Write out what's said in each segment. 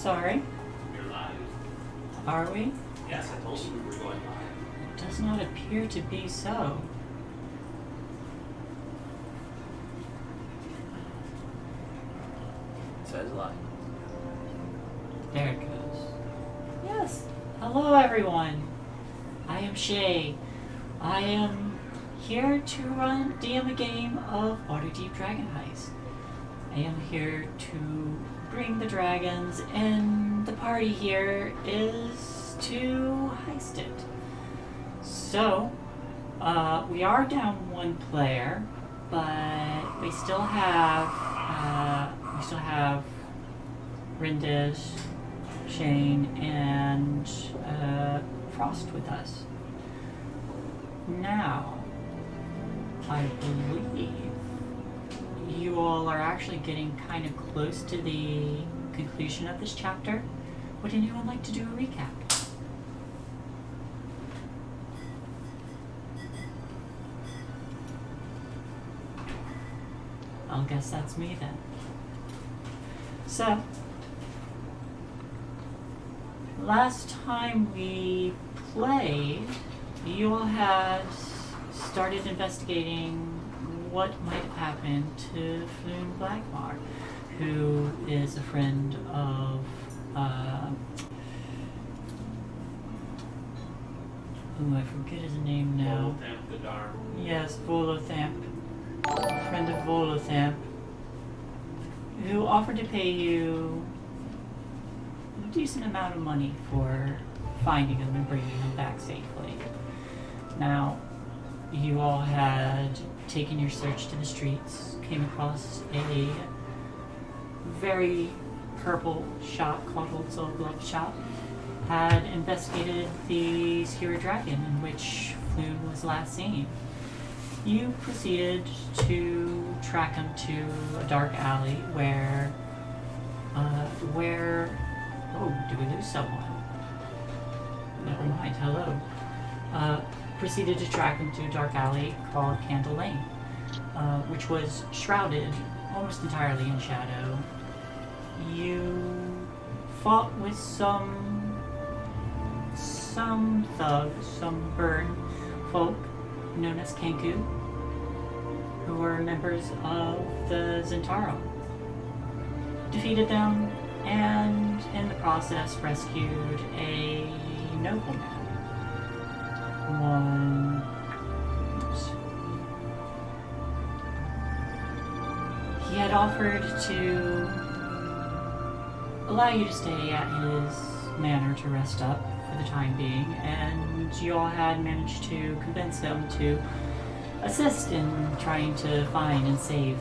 sorry. You're live. Are we? Yes, I told you we were going live. It does not appear to be so. It says live. There it goes. Yes. Hello, everyone. I am Shay. I am here to DM a game of Waterdeep Dragon Heist. I am here to bring the dragons, and the party here is to heist it. So, we are down one player, but we still have Rindish, Shane, and Frost with us. Now, I believe you all are actually getting kind of close to the conclusion of this chapter. Would anyone like to do a recap? I'll guess that's me then. So, last time we played, you all had started investigating what might have happened to Floon Blackmar, who is a friend of I forget his name now. Volothamp the Dark. Yes, Volothamp. Friend of Volothamp, who offered to pay you a decent amount of money for finding him and bringing him back safely. Now, you all had taken your search to the streets, came across a very purple shop called Old Soul Glove Shop, had investigated the Skewer Dragon in which Floon was last seen. You proceeded to track him to a dark alley where oh, did we lose someone? Never mind, hello. Proceeded to track him to a dark alley called Candle Lane, which was shrouded almost entirely in shadow. You fought with some thugs, some burn folk known as Kenku, who were members of the Zentaro. Defeated them, and in the process rescued a nobleman. He had offered to allow you to stay at his manor to rest up for the time being, and you all had managed to convince him to assist in trying to find and save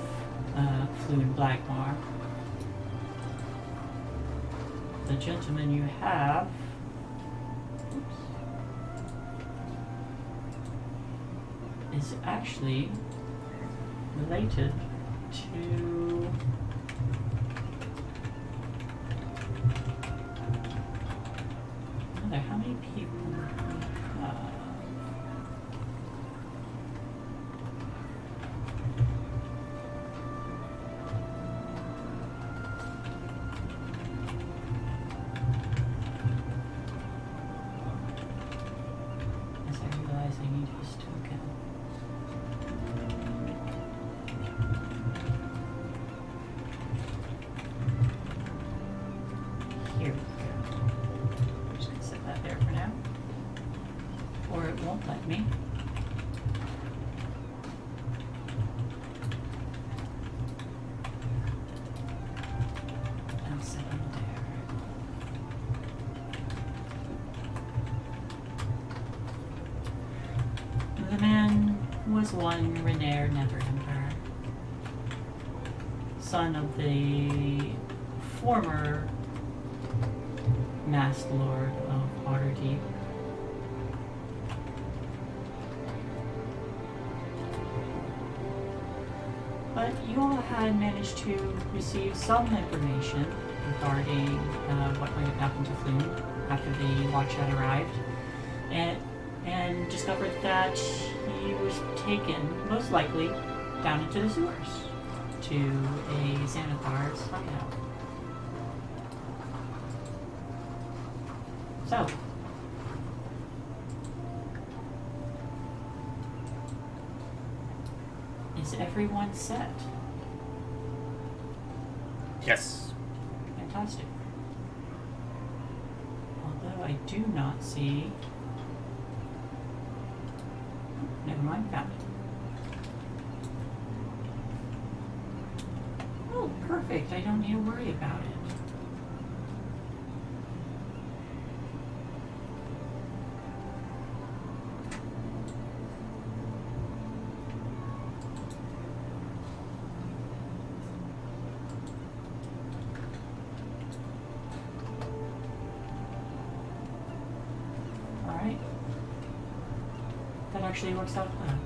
Floon Blackmar. The gentleman you have is actually related to how many people as I realize I need his token. Here we go. I'm just going to set that there for now. Or it won't let me. I'll set him there. The man was one Renair Neverember, son of the former Masked Lord of Waterdeep. But you all had managed to receive some information regarding what might have happened to Floon after the watch had arrived, and discovered that he was taken, most likely, down into the sewers to a Xanathar's hideout. So, is everyone set? Yes. Fantastic. Although I do not see... Never mind, found it. Oh, perfect. I don't need to worry about it. Alright. That actually works out well.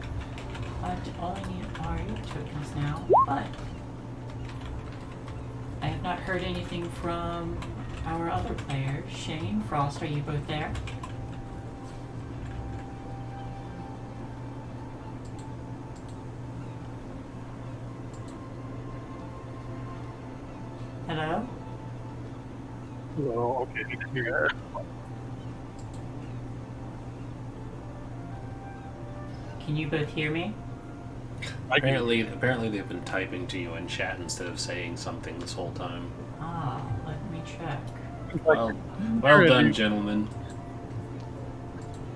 All I need are your tokens now, but I have not heard anything from our other players. Shane, Frost, are you both there? Hello? Oh, okay. I can hear that. Can you both hear me? I can Apparently they've been typing to you in chat instead of saying something this whole time. Ah, let me check. Well hear done, you. gentlemen.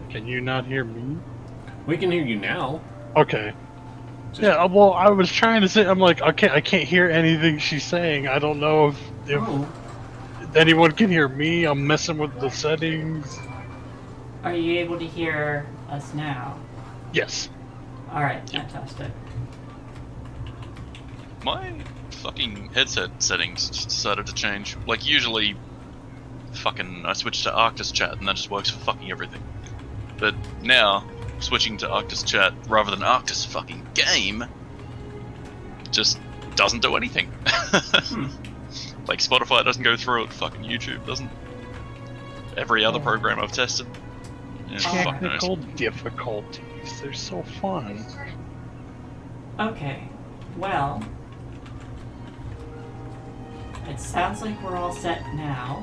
Can you not hear me? We can hear you now. Okay. Just- Yeah, well, I was trying to say, I'm like, okay, I can't hear anything she's saying. I don't know if Oh, anyone can hear me. I'm messing with the settings. are you able to hear us now? Yes. Alright, fantastic. My fucking headset settings just decided to change. Like, usually, fucking, I switch to Arctis chat and that just works for fucking everything. But now, switching to Arctis chat rather than Arctis fucking game just doesn't do anything. Like, Spotify doesn't go through it, fucking YouTube doesn't. Every other program I've tested. Yeah, fuck knows. Technical difficulties. They're so fun. Okay, well, it sounds like we're all set now.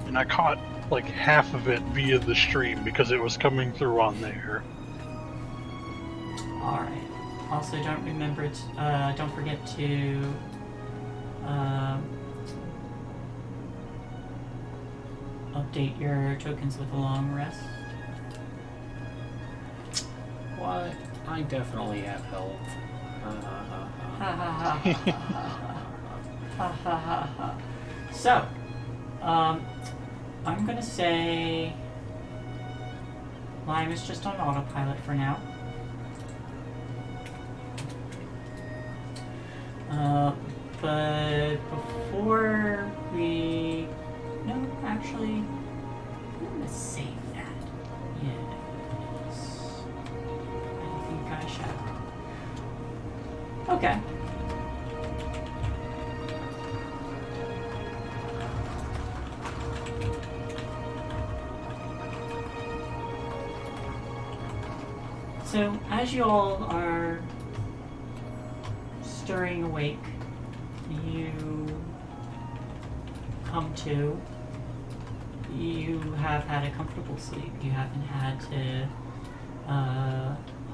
And I caught like half of it via the stream because it was coming through on there. Alright. Also, don't forget to update your tokens with a long rest. What? I definitely have health. Ha ha ha ha ha ha ha ha ha. So, I'm gonna say Lime is just on autopilot for now. But before we... No, actually, I'm gonna save that. Yes. I think I shall. Okay. So, as you all are stirring awake, you come to. You have had a comfortable sleep. You haven't had to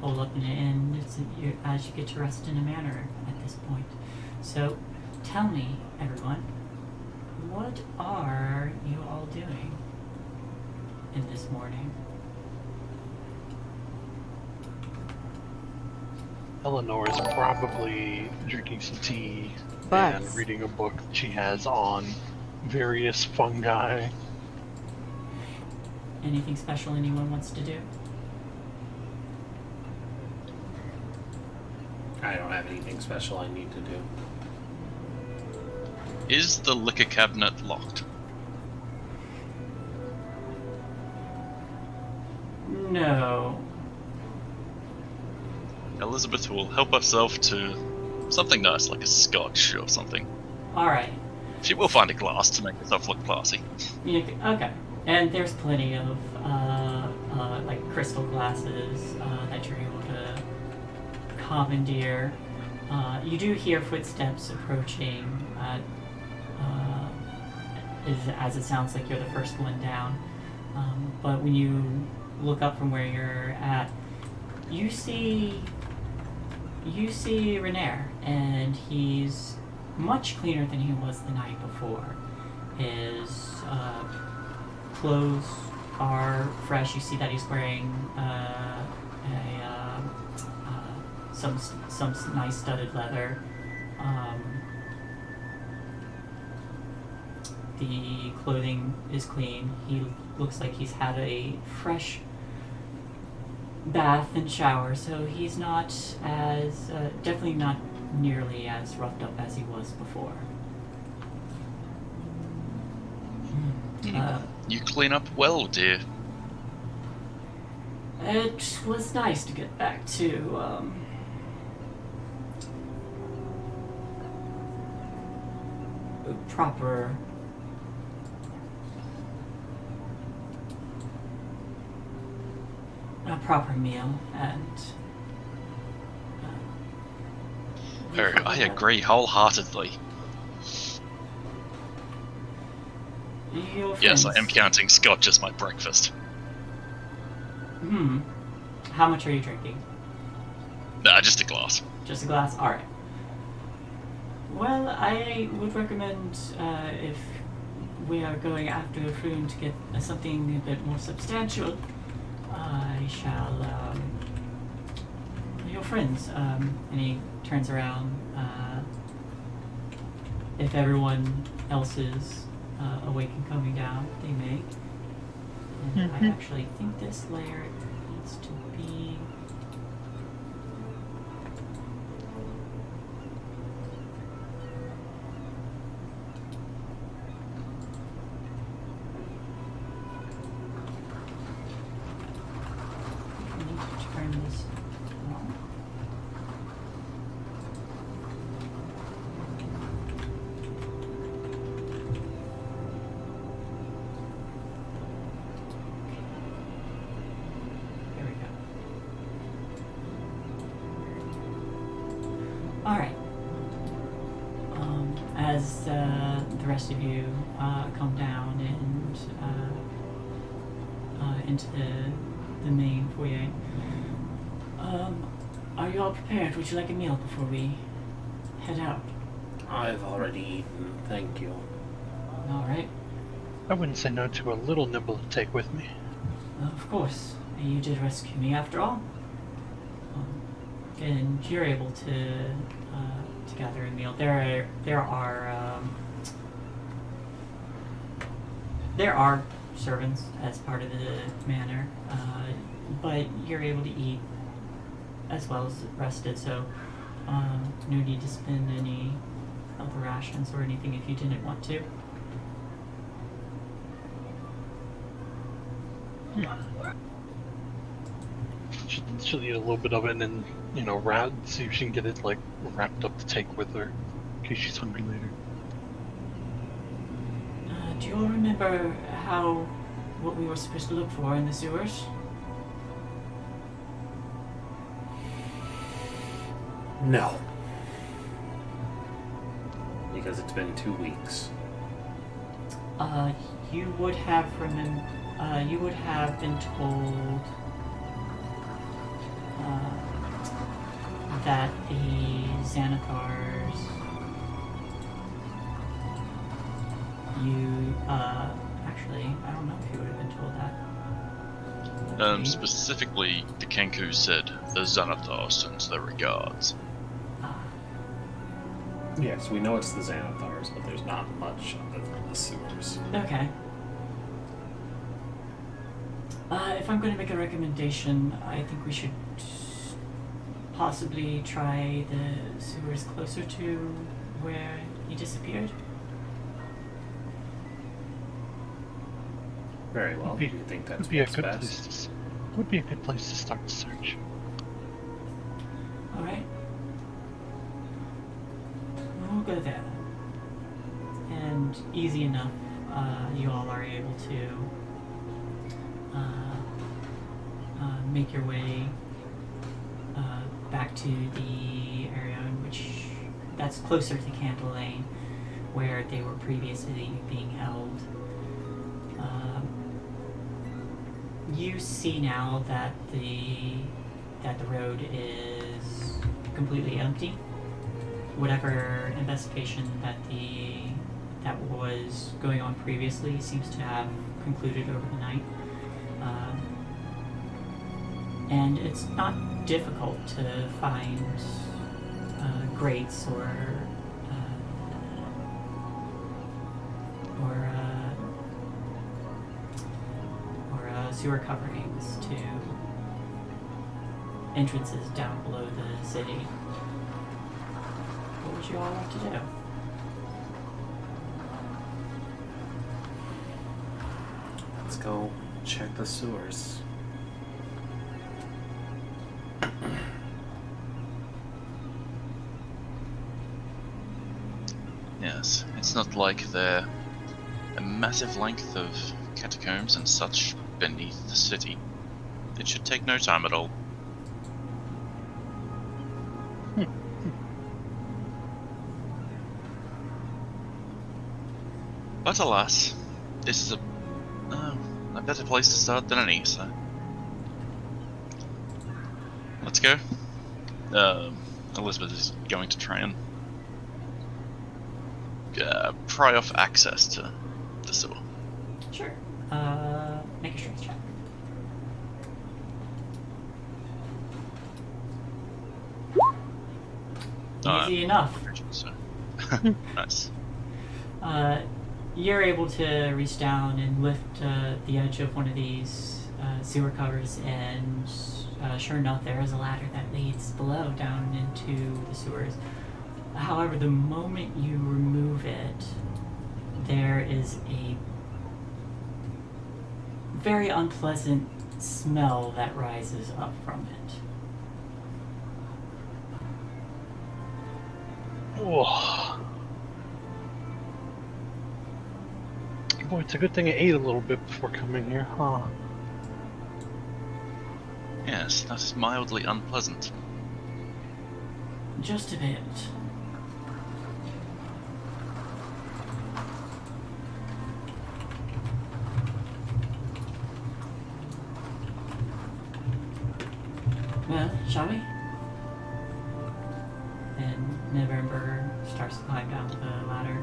hole up in an inn as you get to rest in a manor at this point. So, tell me, everyone, what are you all doing in this morning? Eleanor is probably drinking some tea But and reading a book that she has on various fungi. Anything special anyone wants to do? I don't have anything special I need to do. Is the liquor cabinet locked? No. Elizabeth will help herself to something nice, like a scotch or something. Alright. She will find a glass to make herself look classy. Okay. And there's plenty of like crystal glasses that you're able to commandeer. You do hear footsteps approaching as it sounds like you're the first one down. But when you look up from where you're at, you see Renair, and he's much cleaner than he was the night before. His clothes are fresh. You see that he's wearing some nice studded leather. The clothing is clean. He looks like he's had a fresh bath and shower, so he's not as definitely not nearly as roughed up as he was before. You clean up well, dear. It was nice to get back to a proper meal, and I agree wholeheartedly. your Yes, I friends- am counting scotch as my breakfast. How much are you drinking? Nah, just a glass. Just a glass? Alright. Well, I would recommend, if we are going after a Froon to get something a bit more substantial, I shall, your friends, and he turns around, if everyone else is awake and coming down, they may. And I actually think this layer needs to be... I need to turn this on. There we go. Alright. As the rest of you come down and into the main foyer, are you all prepared? Would you like a meal before we head out? I've already eaten, thank you. Alright. I wouldn't say no to a little nibble to take with me. Of course. You did rescue me after all. And you're able to gather a meal. There are servants as part of the manor, but you're able to eat as well as rested, so no need to spend any of the rations or anything if you didn't want to. She'll eat a little bit of it and then, see if she can get it wrapped up to take with her in case she's hungry later. Do you all remember what we were supposed to look for in the sewers? No. Because it's been 2 weeks. You would have been told that the Xanathars, actually, I don't know if you would have been told that. Specifically, the Kenku said the Xanathar sends their regards. Yes, we know it's the Xanathars, but there's not much other than the sewers. Okay. If I'm going to make a recommendation, I think we should possibly try the sewers closer to where he disappeared. Very well. Would Do you think that's would be a what's good best? would be a good place to start the search. Alright. We'll go there. And easy enough, you all are able to make your way back to the area in which that's closer to Candle Lane. where they were previously being held. You see now that the road is completely empty. Whatever investigation that was going on previously seems to have concluded over the night. And it's not difficult to find grates or sewer coverings to entrances down below the city. What would you all like to do? Let's go check the sewers. Yes, it's not like they're a massive length of catacombs and such beneath the city. It should take no time at all. But alas, this is a better place to start than any, so... Let's go. Elizabeth is going to try and pry off access to the sewer. Sure. Make a strength check. Easy enough. So. Nice. You're able to reach down and lift the edge of one of these sewer covers, and sure enough, there is a ladder that leads below down into the sewers. However, the moment you remove it, there is a very unpleasant smell that rises up from it. Oh. Boy, it's a good thing I ate a little bit before coming here, huh? Yes, that is mildly unpleasant. Just a bit. Well, shall we? And November starts to climb down the ladder.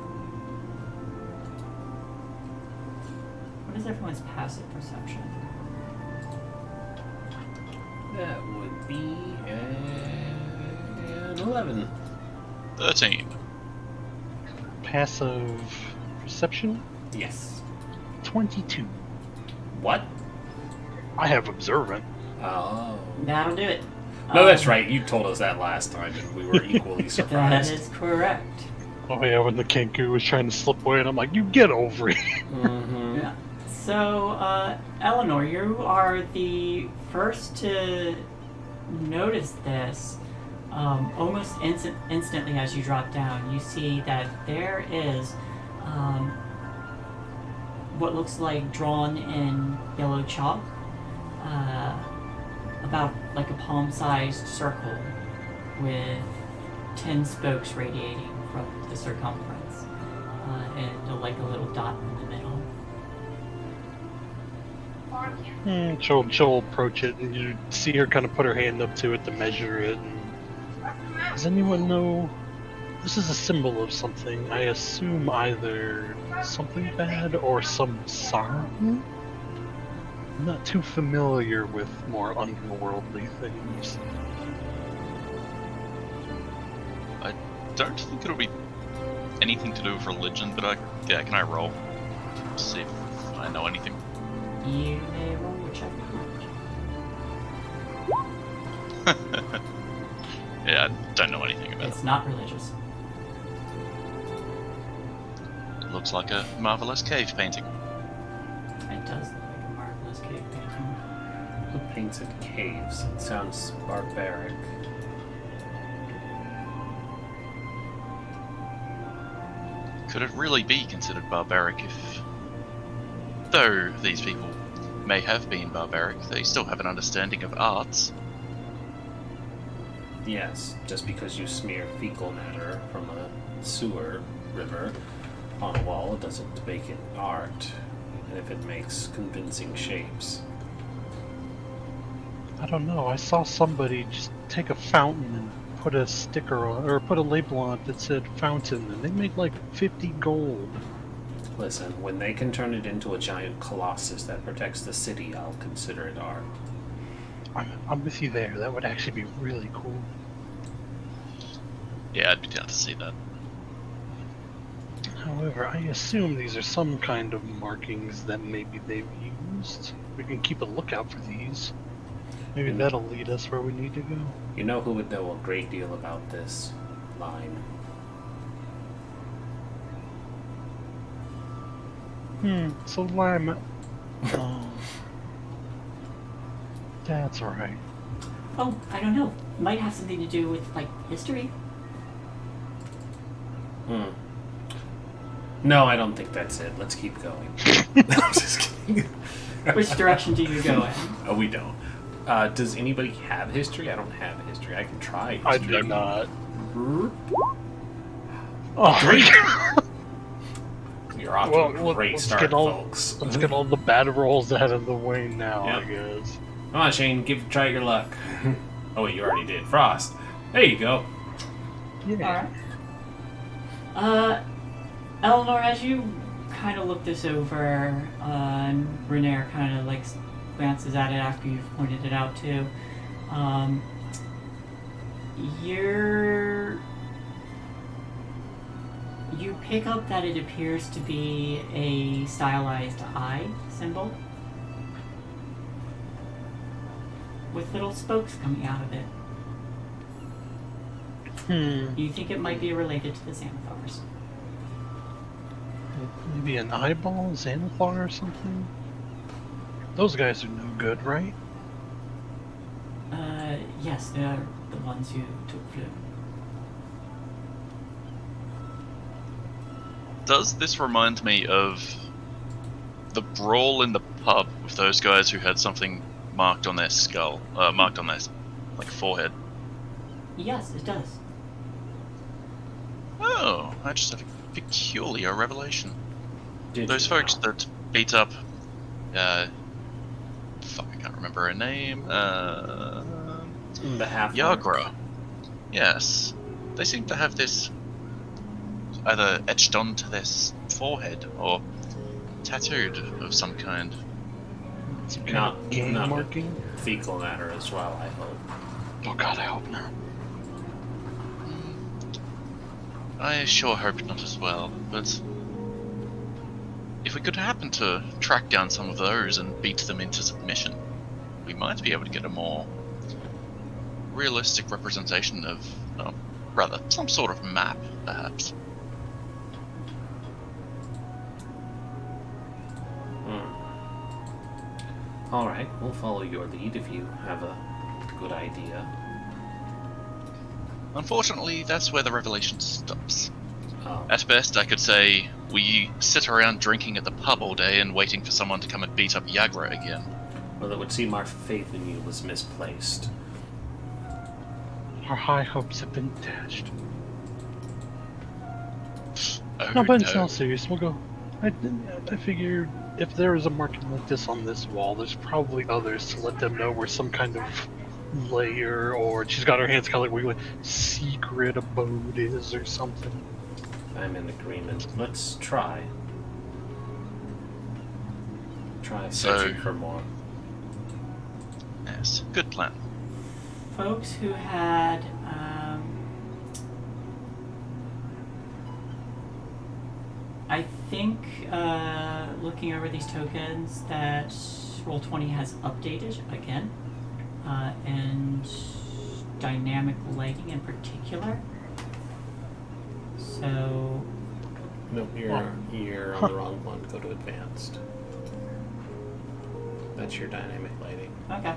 What is everyone's passive perception? That would be an 11. 13. Passive perception? Yes. 22. What? I have observant. Oh. That'll do it. No, that's right. You told us that last time, and we were equally That surprised. is correct. Oh yeah, when the Kenku was trying to slip away, and I'm like, you get over it. Mm-hmm. Yeah. So, Eleanor, you are the first to notice this. Almost instantly as you drop down, you see that there is what looks like drawn in yellow chalk, about like a palm-sized circle with 10 spokes radiating from the circumference, and like a little dot in the middle. She'll approach it, and you see her kind of put her hand up to it to measure it. And does anyone know? This is a symbol of something. I assume either something bad or some sign. I'm not too familiar with more unworldly things. I don't think it'll be anything to do with religion, but can I roll? See if I know anything. You may roll your check. Yeah, I don't know anything about It's not religious. it. It looks like a marvelous cave painting. It does look like a marvelous cave painting. Who painted caves? It sounds barbaric. Could it really be considered barbaric if... Though these people may have been barbaric, they still have an understanding of arts. Yes, just because you smear fecal matter from a sewer river on a wall doesn't make it art, even if it makes convincing shapes. I don't know. I saw somebody just take a fountain and put a sticker on, or put a label on it that said fountain, and they made like 50 gold. Listen, when they can turn it into a giant colossus that protects the city, I'll consider it art. I'm with you there. That would actually be really cool. Yeah, I'd be down to see that. However, I assume these are some kind of markings that maybe they've used. We can keep a lookout for these. Maybe that'll lead us where we need to go. You know who would know a great deal about this line? So Lime... Oh... That's right. Oh, I don't know. It might have something to do with, like, history. No, I don't think that's it. Let's keep going. I'm just kidding. Which direction do you go in? Oh, we don't. Does anybody have history? I don't have history. I can try history. I do not. Oh, great! Oh, You're off well, to a great let's start, get all, folks. Let's get all the bad rolls out of the way now, Yep. I guess. Come on, Shane. Try your luck. Oh, wait, you already did. Frost. There you go. Yeah. Alright. Eleanor, as you kind of look this over, and Renair kind of like glances at it after you've pointed it out too. You pick up that it appears to be a stylized eye symbol with little spokes coming out of it. You think it might be related to the Xanathars. Maybe an eyeball, Xanathar or something? Those guys are no good, right? Yes, they're the ones who took Flu. Does this remind me of the brawl in the pub with those guys who had something marked on their skull, marked on their like forehead? Yes, it does. Oh, I just had a peculiar revelation. Did Those you folks now? that beat up, fuck, I can't remember her name. The half Yagra. Yes, they seem to have this either etched onto their forehead or tattooed of some kind. Some kind Not, of gang not marking? fecal matter as well, I hope. Oh god, I hope not. I sure hope not as well, but if we could happen to track down some of those and beat them into submission, we might be able to get a more realistic representation of, rather, some sort of map, perhaps. Alright, we'll follow your lead if you have a good idea. Unfortunately, that's where the revelation stops. Oh. At best, I could say we sit around drinking at the pub all day and waiting for someone to come and beat up Yagra again. Well, it would seem our faith in you was misplaced. Our high hopes have been dashed. Oh, No, but no. it's all serious. We'll go. I figured if there is a marking like this on this wall, there's probably others to let them know where some kind of layer, or she's got her hands kind of like wiggling, secret abode is or something. I'm in agreement. Let's try. Try searching for more. Yes, good plan. Folks who had I think looking over these tokens that Roll20 has updated again, and dynamic lighting in particular. So No, you're on the wrong one. Go to advanced. That's your dynamic lighting. okay.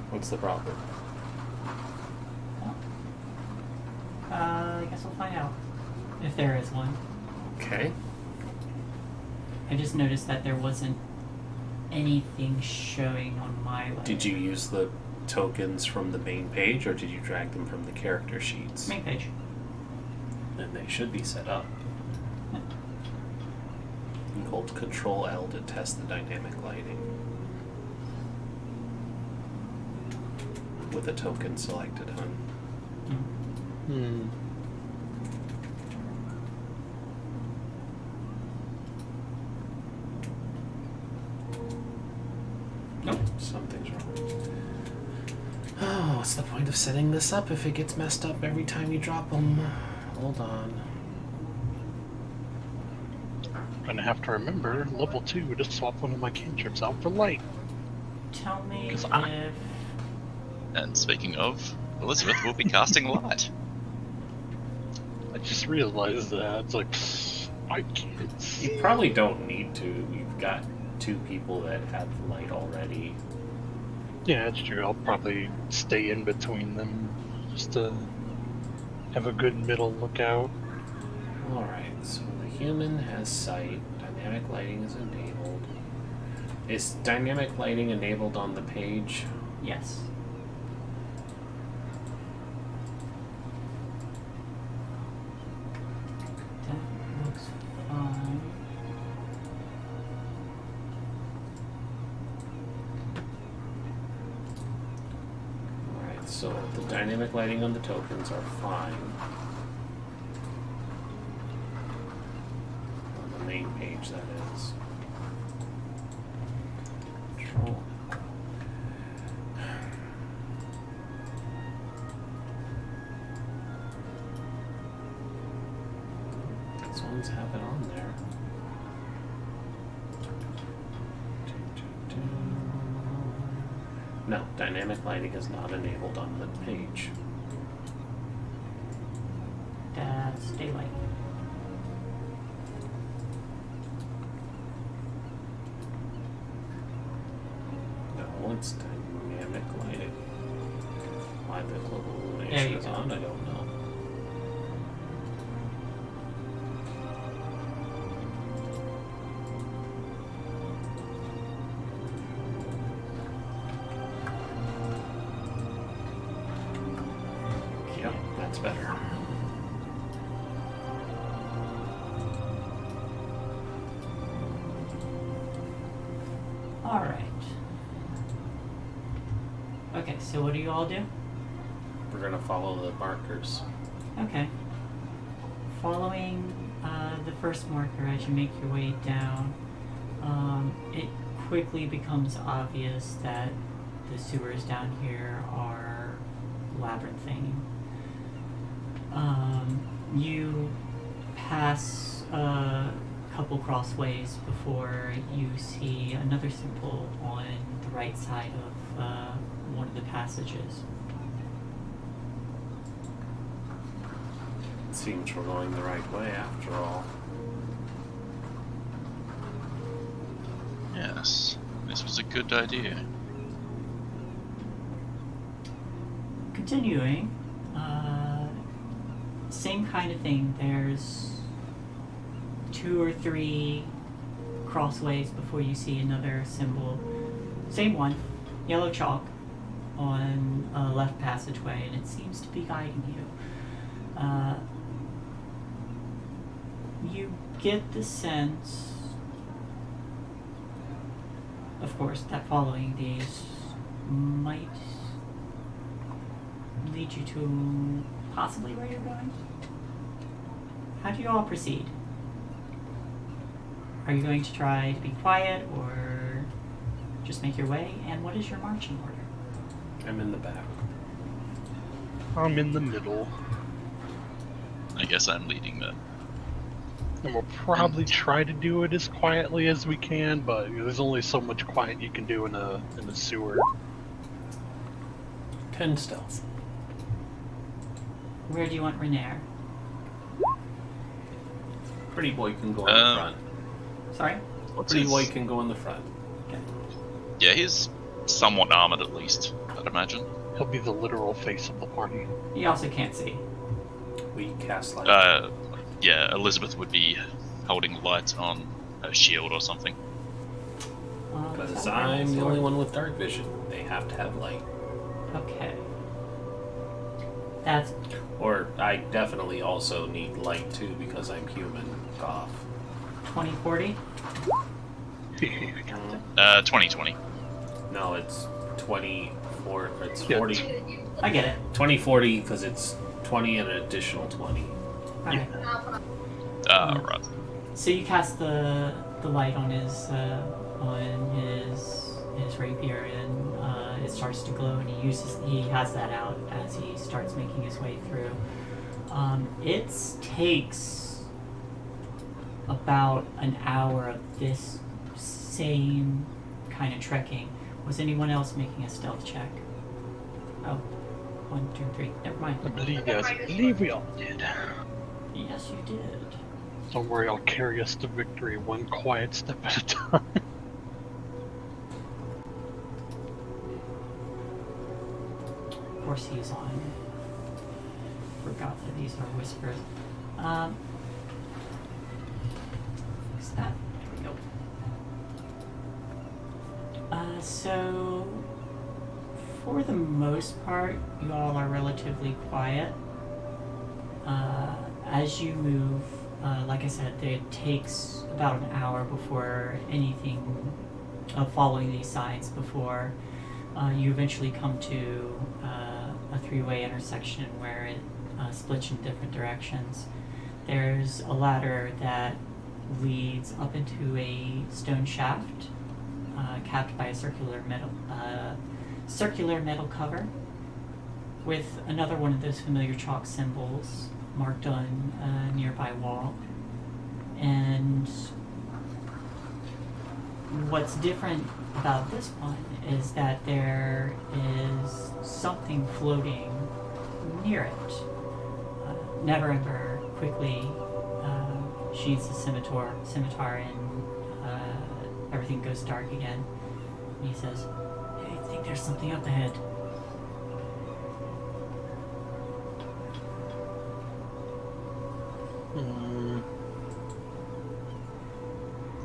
What's the problem? I guess we'll find out if there is one. Okay. I just noticed that there wasn't anything showing on my light. Did you use the tokens from the main page, or did you drag them from the character sheets? Main page. Then they should be set up. You hold Control L to test the dynamic lighting. With a token selected, hun. Hmm. Nope, something's wrong. Oh, what's the point of setting this up if it gets messed up every time you drop them? Hold on. I'm gonna have to remember level 2 to swap one of my cantrips out for light. Tell me 'Cause if... And speaking of, Elizabeth will be casting light. I just realized that. It's like, I can't see. You probably don't need to. You've got 2 people that have light already. Yeah, that's true. I'll probably stay in between them just to have a good middle lookout. Alright, so the human has sight. Dynamic lighting is enabled. Is dynamic lighting enabled on the page? Yes. That looks fine. Alright, so the dynamic lighting on the tokens are fine. On the main page, that is. Control. These ones have it on there. No, dynamic lighting is not enabled on the page. That's daylight. No, it's dynamic lighting. Why the global There illumination you is go. on, I don't know. Yep, that's better. Alright. Okay, so what do you all do? We're gonna follow the markers. Okay. Following the first marker as you make your way down, it quickly becomes obvious that the sewers down here are labyrinthine. You pass a couple crossways before you see another symbol on the right side of one of the passages. It seems we're going the right way after all. Yes, this was a good idea. Continuing, same kind of thing. There's 2 or 3 crossways before you see another symbol. Same one, yellow chalk on a left passageway, and it seems to be guiding you. You get the sense, of course, that following these might lead you to possibly where you're going. How do you all proceed? Are you going to try to be quiet or just make your way? And what is your marching order? I'm in the back. I'm in the middle. I guess I'm leading then. And we'll probably try to do it as quietly as we can, but there's only so much quiet you can do in a sewer. 10 stealth. Where do you want Renair? Pretty boy can go in the front. Sorry? What's Pretty his... boy can go in the front. Okay. Yeah, he's somewhat armored at least, I'd imagine. He'll be the literal face of the party. He also can't see. We cast light. Yeah, Elizabeth would be holding light on her shield or something. Because is that where I'm the sword? only one with dark vision. They have to have light. Okay. That's Or I definitely also need light too because I'm human. Cough. 2040. 2020. No, it's 24. It's Yeah, 40. I get it. 2040 because it's 20 and an additional 20. Alright. Right. So you cast the light on his rapier, and it starts to glow, and he has that out as he starts making his way through. It takes about an hour of this same kind of trekking. Was anyone else making a stealth check? Oh, 1, 2, 3. Never mind. I believe we all did. Yes, you did. Don't worry, I'll carry us to victory one quiet step at a time. Of course he's on. Forgot that these are whispers. What's that? There we go. So for the most part, you all are relatively quiet. As you move, like I said, it takes about an hour before anything following these signs before you eventually come to a three-way intersection where it splits in different directions. There's a ladder that leads up into a stone shaft capped by a circular metal cover with another one of those familiar chalk symbols marked on a nearby wall. And what's different about this one is that there is something floating near it. Neverember quickly sheathes the scimitar, and everything goes dark again. And he says, "Hey, I think there's something up ahead."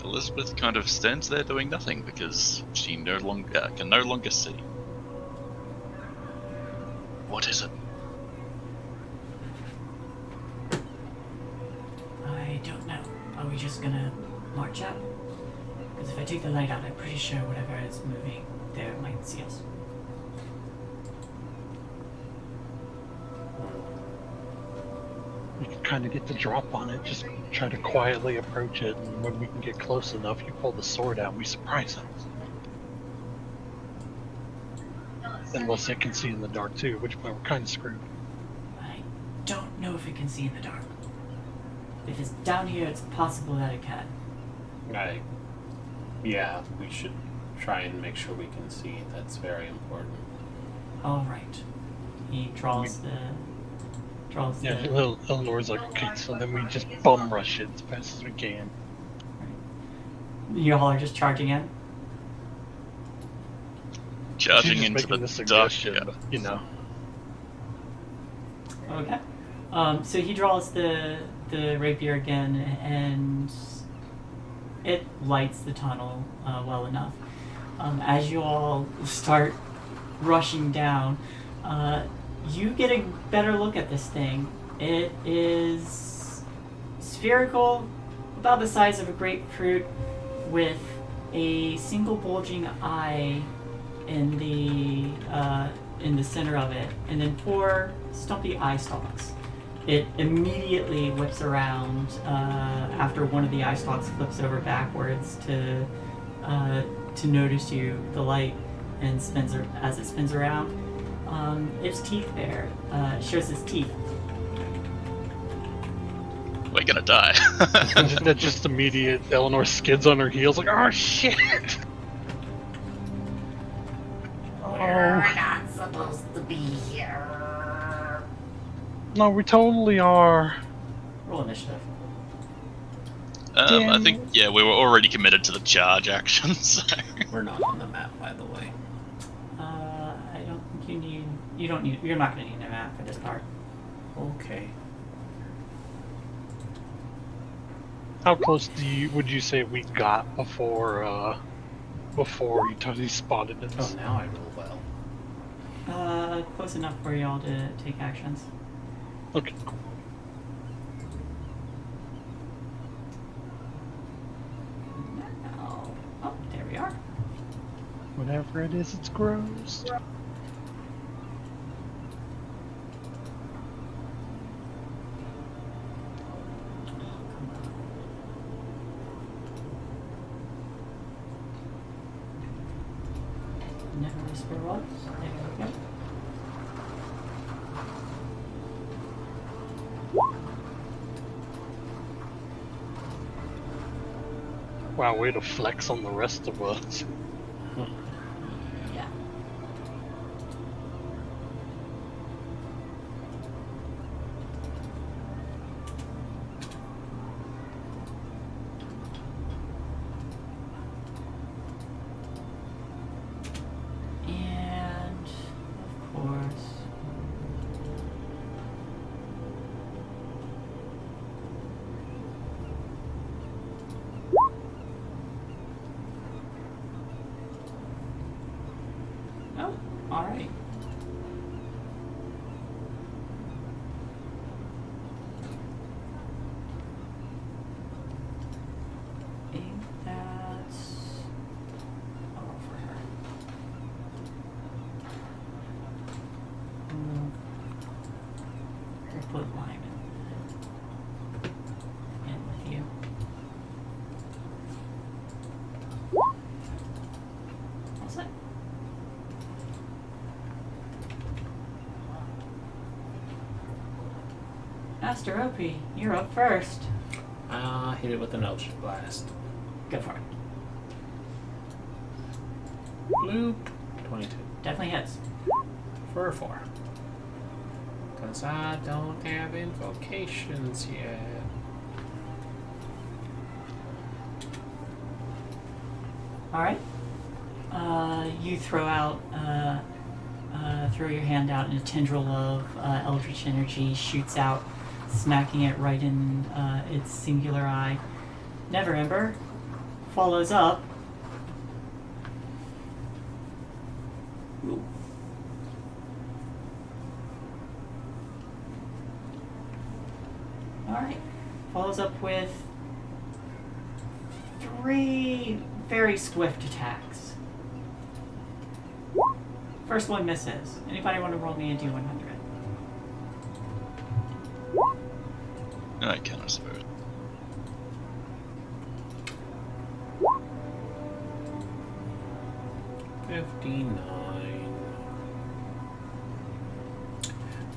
Elizabeth kind of stands there doing nothing because she can no longer see. What is it? I don't know. Are we just gonna march out? Because if I take the light out, I'm pretty sure whatever is moving there might see us. We can kind of get the drop on it, just try to quietly approach it, and when we can get close enough, you pull the sword out and we surprise them. Unless it can see in the dark too, which point we're kind of screwed. I don't know if it can see in the dark. If it's down here, it's possible that it can. Yeah, we should try and make sure we can see. That's very important. All right. He draws the. Yeah, Eleanor's like, okay, so then we just bum rush it as fast as we can. You all are just charging in. Charging She's just into making the the suggestion, dark. you know. Okay. So he draws the rapier again, and it lights the tunnel well enough. As you all start rushing down, you get a better look at this thing. It is spherical, about the size of a grapefruit, with a single bulging eye in the center of it, and then 4 stumpy eye stalks. It immediately whips around after one of the eye stalks flips over backwards to notice you, the light, and as it spins around. Its teeth there. It shows its teeth. We're gonna die. That just immediate. Eleanor skids on her heels, like, oh shit! We're not supposed to be here. No, we totally are. Roll initiative. I think, yeah, we were already committed to the charge action, so. We're not on the map, by the way. I don't think you need. You don't need. You're not going to need a map for this part. Okay. How close would you say we got before you totally spotted Oh, us? now I roll well. Close enough for y'all to take actions. Okay, cool. Now, oh, there we are. Whatever it is, it's gross. Never whisper what? There we go. Wow, way to flex on the rest of us. Yeah. And of course, oh, all right. Think that's all for her. We'll put Lyman in with you. All set. Master Opie, you're up first. Hit it with an Eldritch Blast. Go for it. Bloop. 22. Definitely hits. For a 4. Because I don't have invocations yet. Alright. You throw your hand out and a tendril of eldritch energy shoots out, smacking it right in its singular eye. Neverember follows up. Alright. Follows up with 3 very swift attacks. First one misses. Anybody want to roll me a D100? I can, I suppose.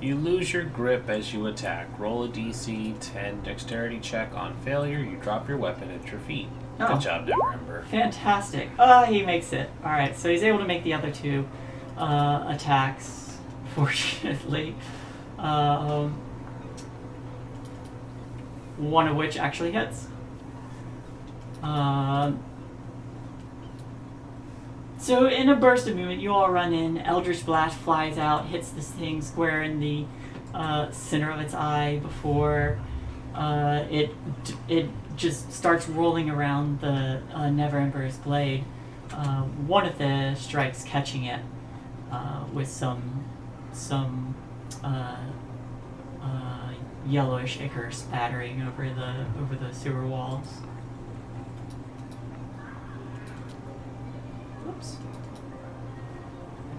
You lose your grip as you attack. Roll a DC 10 dexterity check. On failure, you drop your weapon at your feet. Oh. Good job, Neverember. Fantastic. Oh, he makes it. Alright, so he's able to make the other 2 attacks, fortunately. One of which actually hits. So in a burst of movement, you all run in. Eldritch Blast flies out, hits this thing square in the center of its eye before it just starts rolling around the Neverember's blade. One of the strikes catching it with some yellowish ichor spattering over the sewer walls. Oops.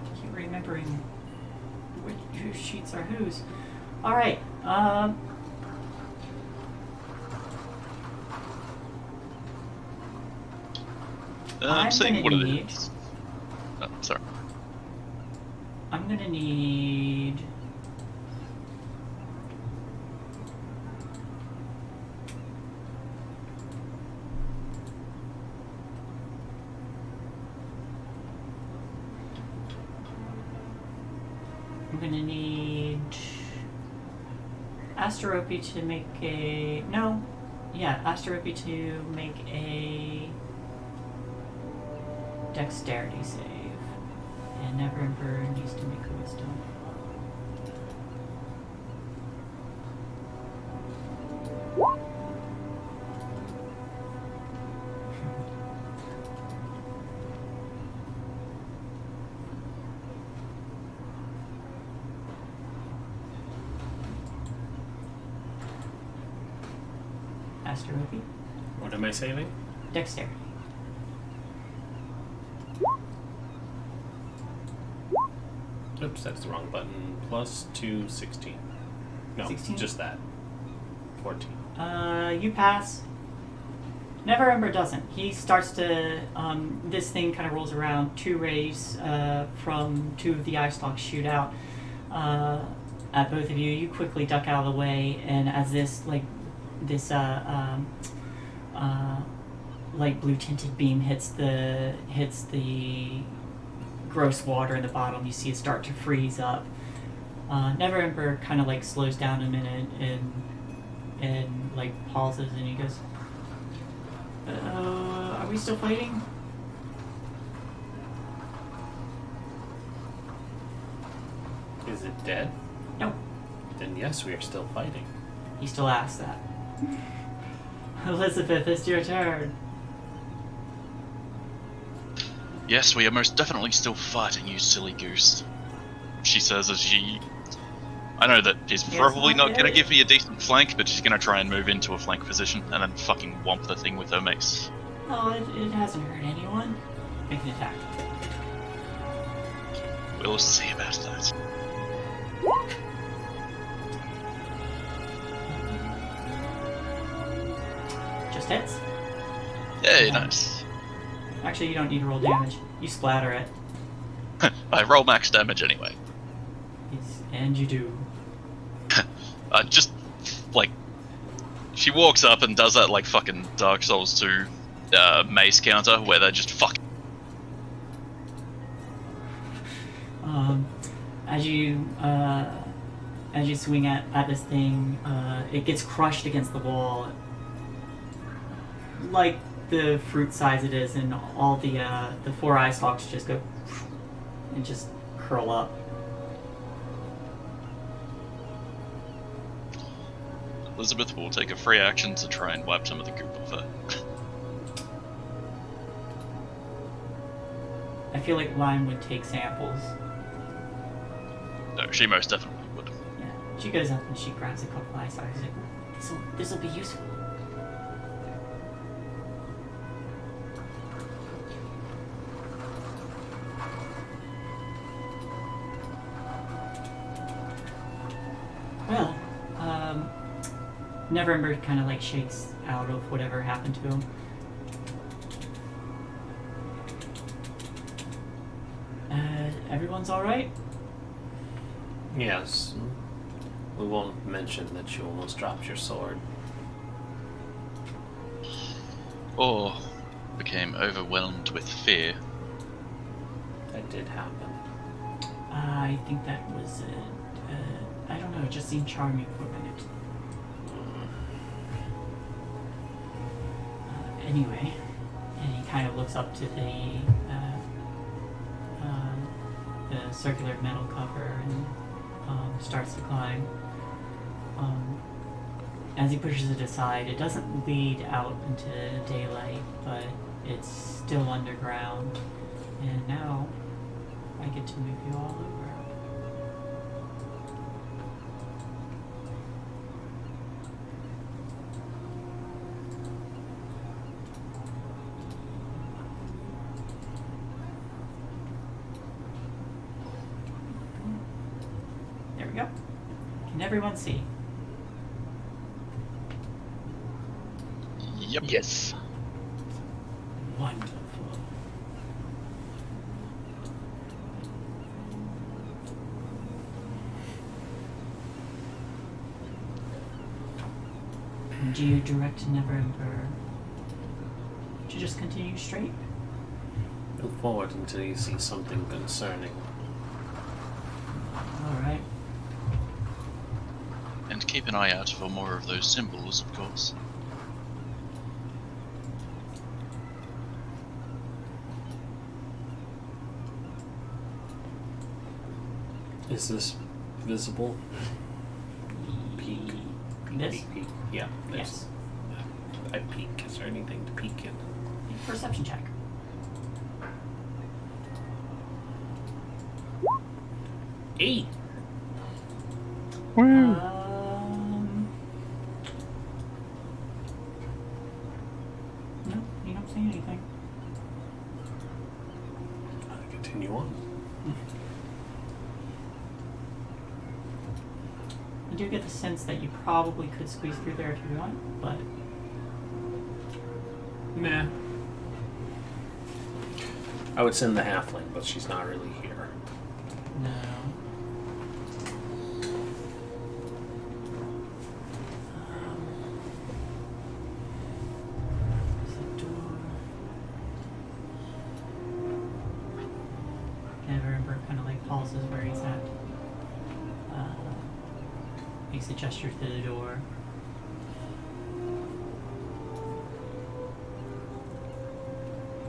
I keep remembering whose sheets are whose. Alright, I'm saying what gonna it need- is. Oh, sorry. I'm gonna need... I'm gonna need Asterope to make a... No. Yeah, Asterope to make a dexterity save. And Neverember needs to make a wisdom. Master Opie. What am I saving? Dexterity. Oops, that's the wrong button. Plus 2, 16. No, 16? just that. 14. You pass. Neverember doesn't. He starts to, this thing kind of rolls around. 2 rays from 2 of the eye stalks shoot out at both of you. You quickly duck out of the way, and as this, light blue tinted beam hits the gross water in the bottom, you see it start to freeze up. Neverember kind of slows down a minute and pauses, and he goes, are we still fighting? Is it dead? No. Then yes, we are still fighting. He still asks that. Elizabeth, it's your turn. Yes, we are most definitely still fighting, you silly goose. She says as she... I know that he's probably not going to give me a decent flank, but she's going to try and move into a flank position and then fucking whomp the thing with her mace. Oh, it hasn't hurt anyone. Make an attack. We'll see about that. Just hits? Yay, nice. Actually, you don't need to roll damage. You splatter it. I roll max damage anyway. Yes, and you do. Just, she walks up and does that fucking Dark Souls 2 mace counter where they just fuck. As you swing at this thing, it gets crushed against the wall, like the fruit size it is, and all the 4 eye stalks just go and just curl up. Elizabeth will take a free action to try and wipe some of the goop off her. I feel like Lime would take samples. No, she most definitely would. Yeah, she goes up and she grabs a couple eye stalks. She's like, this'll be useful. Well, Neverember kind of shakes out of whatever happened to him. Everyone's alright? Yes. We won't mention that you almost dropped your sword. Or became overwhelmed with fear. That did happen. I think that was I don't know, it just seemed charming for a minute. Anyway, and he kind of looks up to the circular metal cover and starts to climb. As he pushes it aside, it doesn't lead out into daylight, but it's still underground. And now I get to move you all over. There we go. Can everyone see? Yep. Yes. Wonderful. Do you direct Neverember to just continue straight? Move forward until you see something concerning. Alright. And keep an eye out for more of those symbols, of course. Is this visible? Peek. This? Peek. Yeah. Yes. I peek. Is there anything to peek in? Perception check. 8. continue on. You do get the sense that you probably could squeeze through there if you want, but Nah. I would send the halfling, but she's not really here. no. There's a door. Ember kind of like pauses where he's at. Makes a gesture to the door.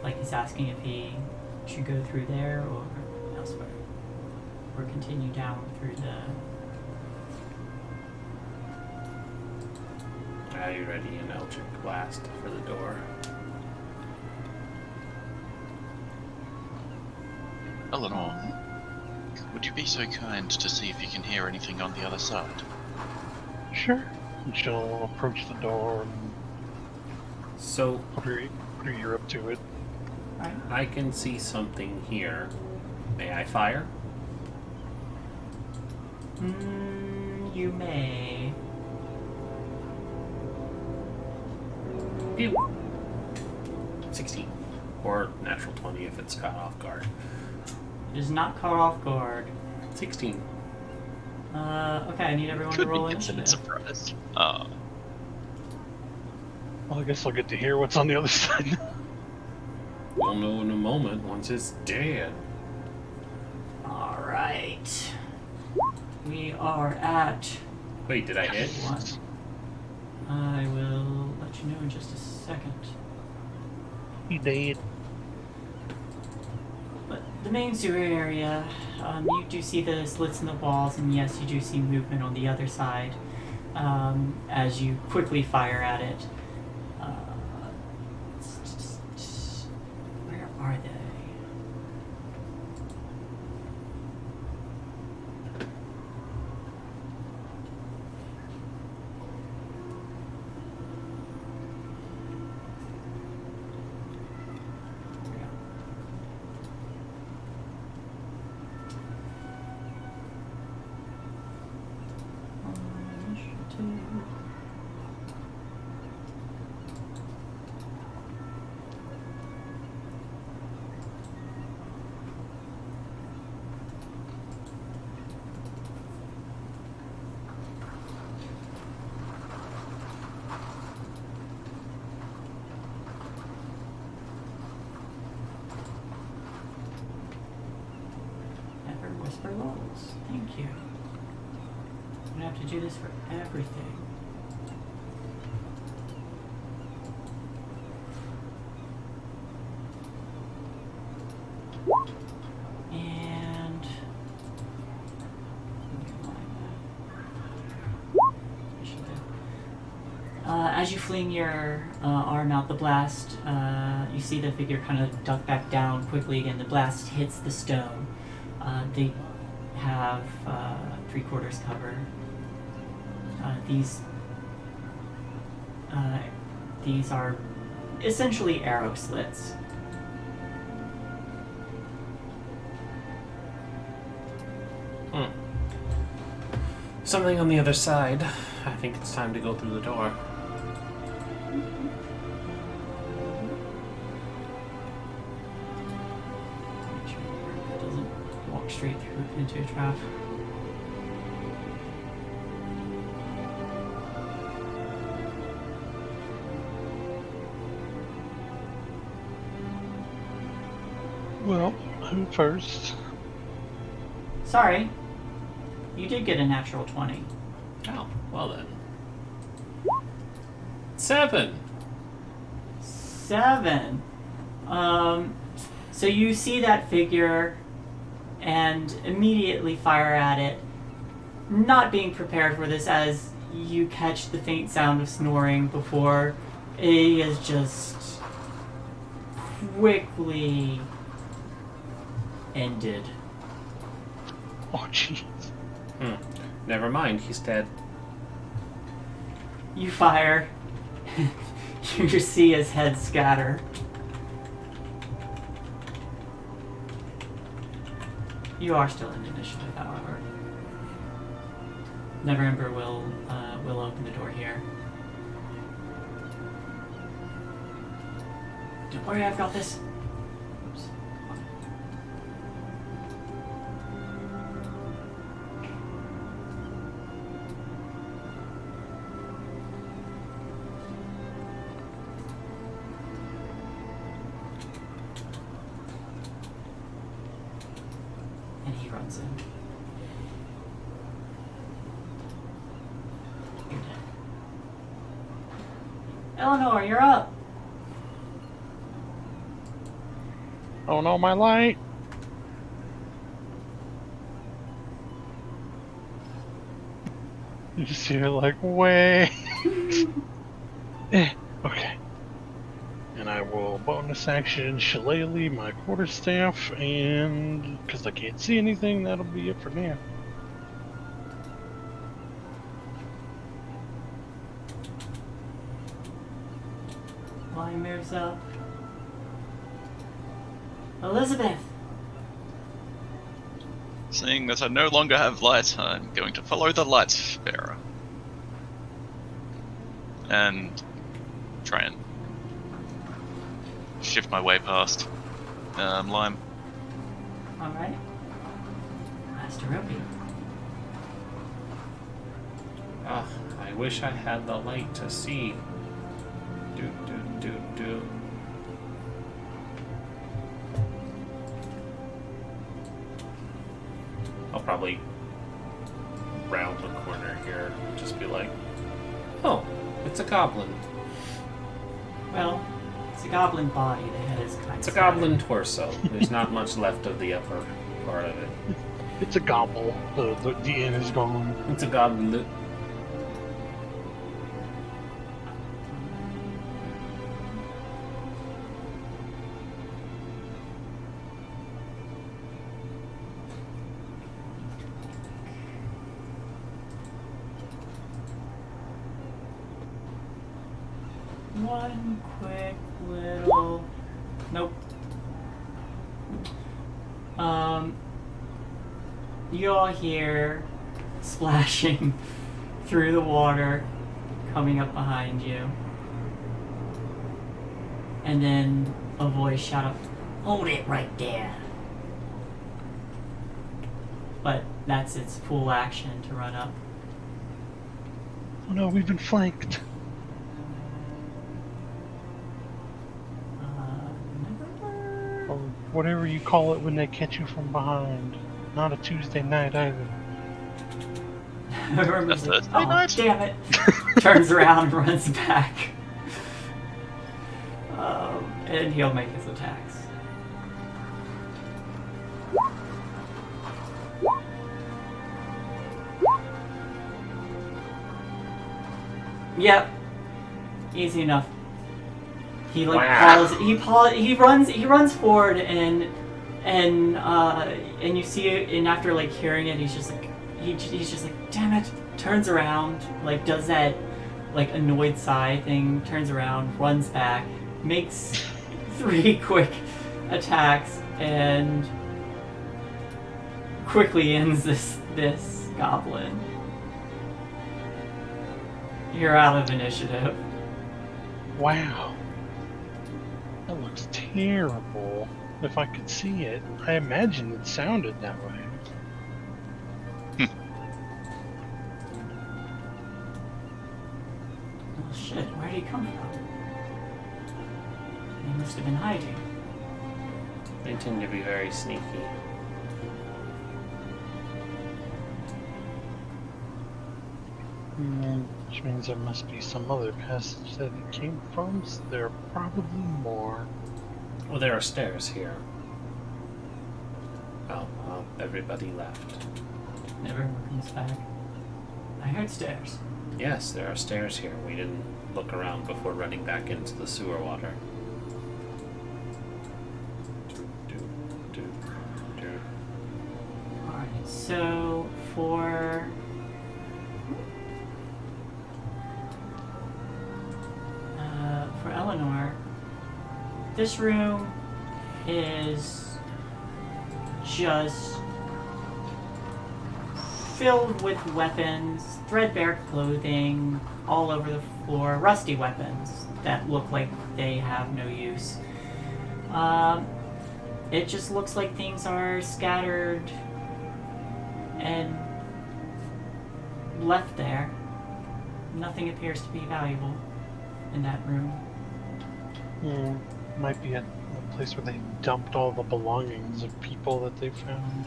Like he's asking if he should go through there or elsewhere. Or continue down through the... Are you ready? An electric blast for the door. Eleanor, would you be so kind to see if you can hear anything on the other side? Sure. And she'll approach the door and So put her ear up to it. Alright. I can see something here. May I fire? You may. Pew. 16. Or natural 20 if it's caught off guard. It is not caught off guard. 16. Okay, I need everyone Could to roll be considered initiative. surprised. Well, I guess I'll get to hear what's on the other side. We'll know in a moment once it's dead. Alright. We are at Wait, did I hit? 1. I will let you know in just a second. He did. But the main sewer area, you do see the slits in the walls, and yes, you do see movement on the other side as you quickly fire at it. Where are they? There we go. Initiative. Never whisper levels. Thank you. I'm gonna have to do this for everything. And as you fling your arm out the blast, you see the figure kind of duck back down quickly again. The blast hits the stone. They have 3/4 cover. These are essentially arrow slits. Something on the other side. I think it's time to go through the door. Make sure it doesn't walk straight through into a trap. Well, who first? Sorry, you did get a natural 20. Oh, well then. 7! 7. So you see that figure and immediately fire at it, not being prepared for this as you catch the faint sound of snoring before it is just quickly ended. Oh, jeez. Never mind, he's dead. You fire. You see his head scatter. You are still in initiative, however. Neverember will open the door here. Don't worry, I've got this. Oops. And he runs in. You're dead. Eleanor, you're up. Oh no, my light! You just hear like, way. Okay. And I will bonus action shillelagh my quarterstaff, and because I can't see anything, that'll be it for now. Line moves up. Elizabeth! Seeing that I no longer have light, I'm going to follow the light bearer. And try and shift my way past Lime. Alright. Master Ruby. Ah, I wish I had the light to see. Do. I'll probably round the corner here and just be like, oh, it's a goblin. Well, it's a goblin body. The head is kind of It's a goblin torso. There's not much left of the upper part of it. It's a gobble. The inn is gone. It's a goblin. One quick little... Nope. You all hear splashing through the water coming up behind you. And then a voice shout out, Hold it right there. but that's its full action to run up. Oh no, we've been flanked. Or whatever you call it when they catch you from behind. Not a Tuesday night either. Remember's like, Thursday oh, night? damn it. Turns around and runs back. And he'll make his attacks. Yep. Easy enough. He like Wow. he runs forward and you see it, and after like hearing it, he's just like damn it, turns around, like does that like annoyed sigh thing, turns around, runs back, makes 3 quick attacks, and quickly ends this goblin. You're out of initiative. Wow. That looks terrible. If I could see it, I imagine it sounded that way. Oh shit, where did he come from? He must have been hiding. They tend to be very sneaky. Which means there must be some other passage that it came from, so there are probably more. Well, there are stairs here. Oh, well, everybody left. Never comes back. I heard stairs. Yes, there are stairs here. We didn't look around before running back into the sewer water. Alright, so for Eleanor, this room is just filled with weapons, threadbare clothing, all over the floor, rusty weapons that look like they have no use. It just looks like things are scattered and left there. Nothing appears to be valuable in that room. Might be a place where they dumped all the belongings of people that they found.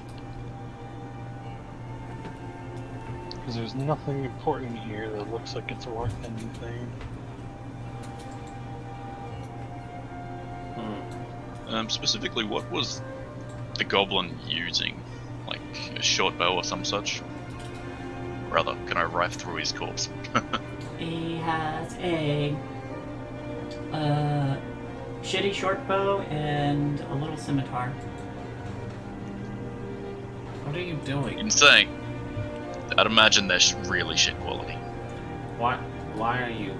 Because there's nothing important here that looks like it's worth anything. Specifically, what was the goblin using? Like a short bow or some such? Rather, can I rife through his corpse? He has a shitty short bow and a little scimitar. What are you doing? Insane. I'd imagine they're really shit quality. Why are you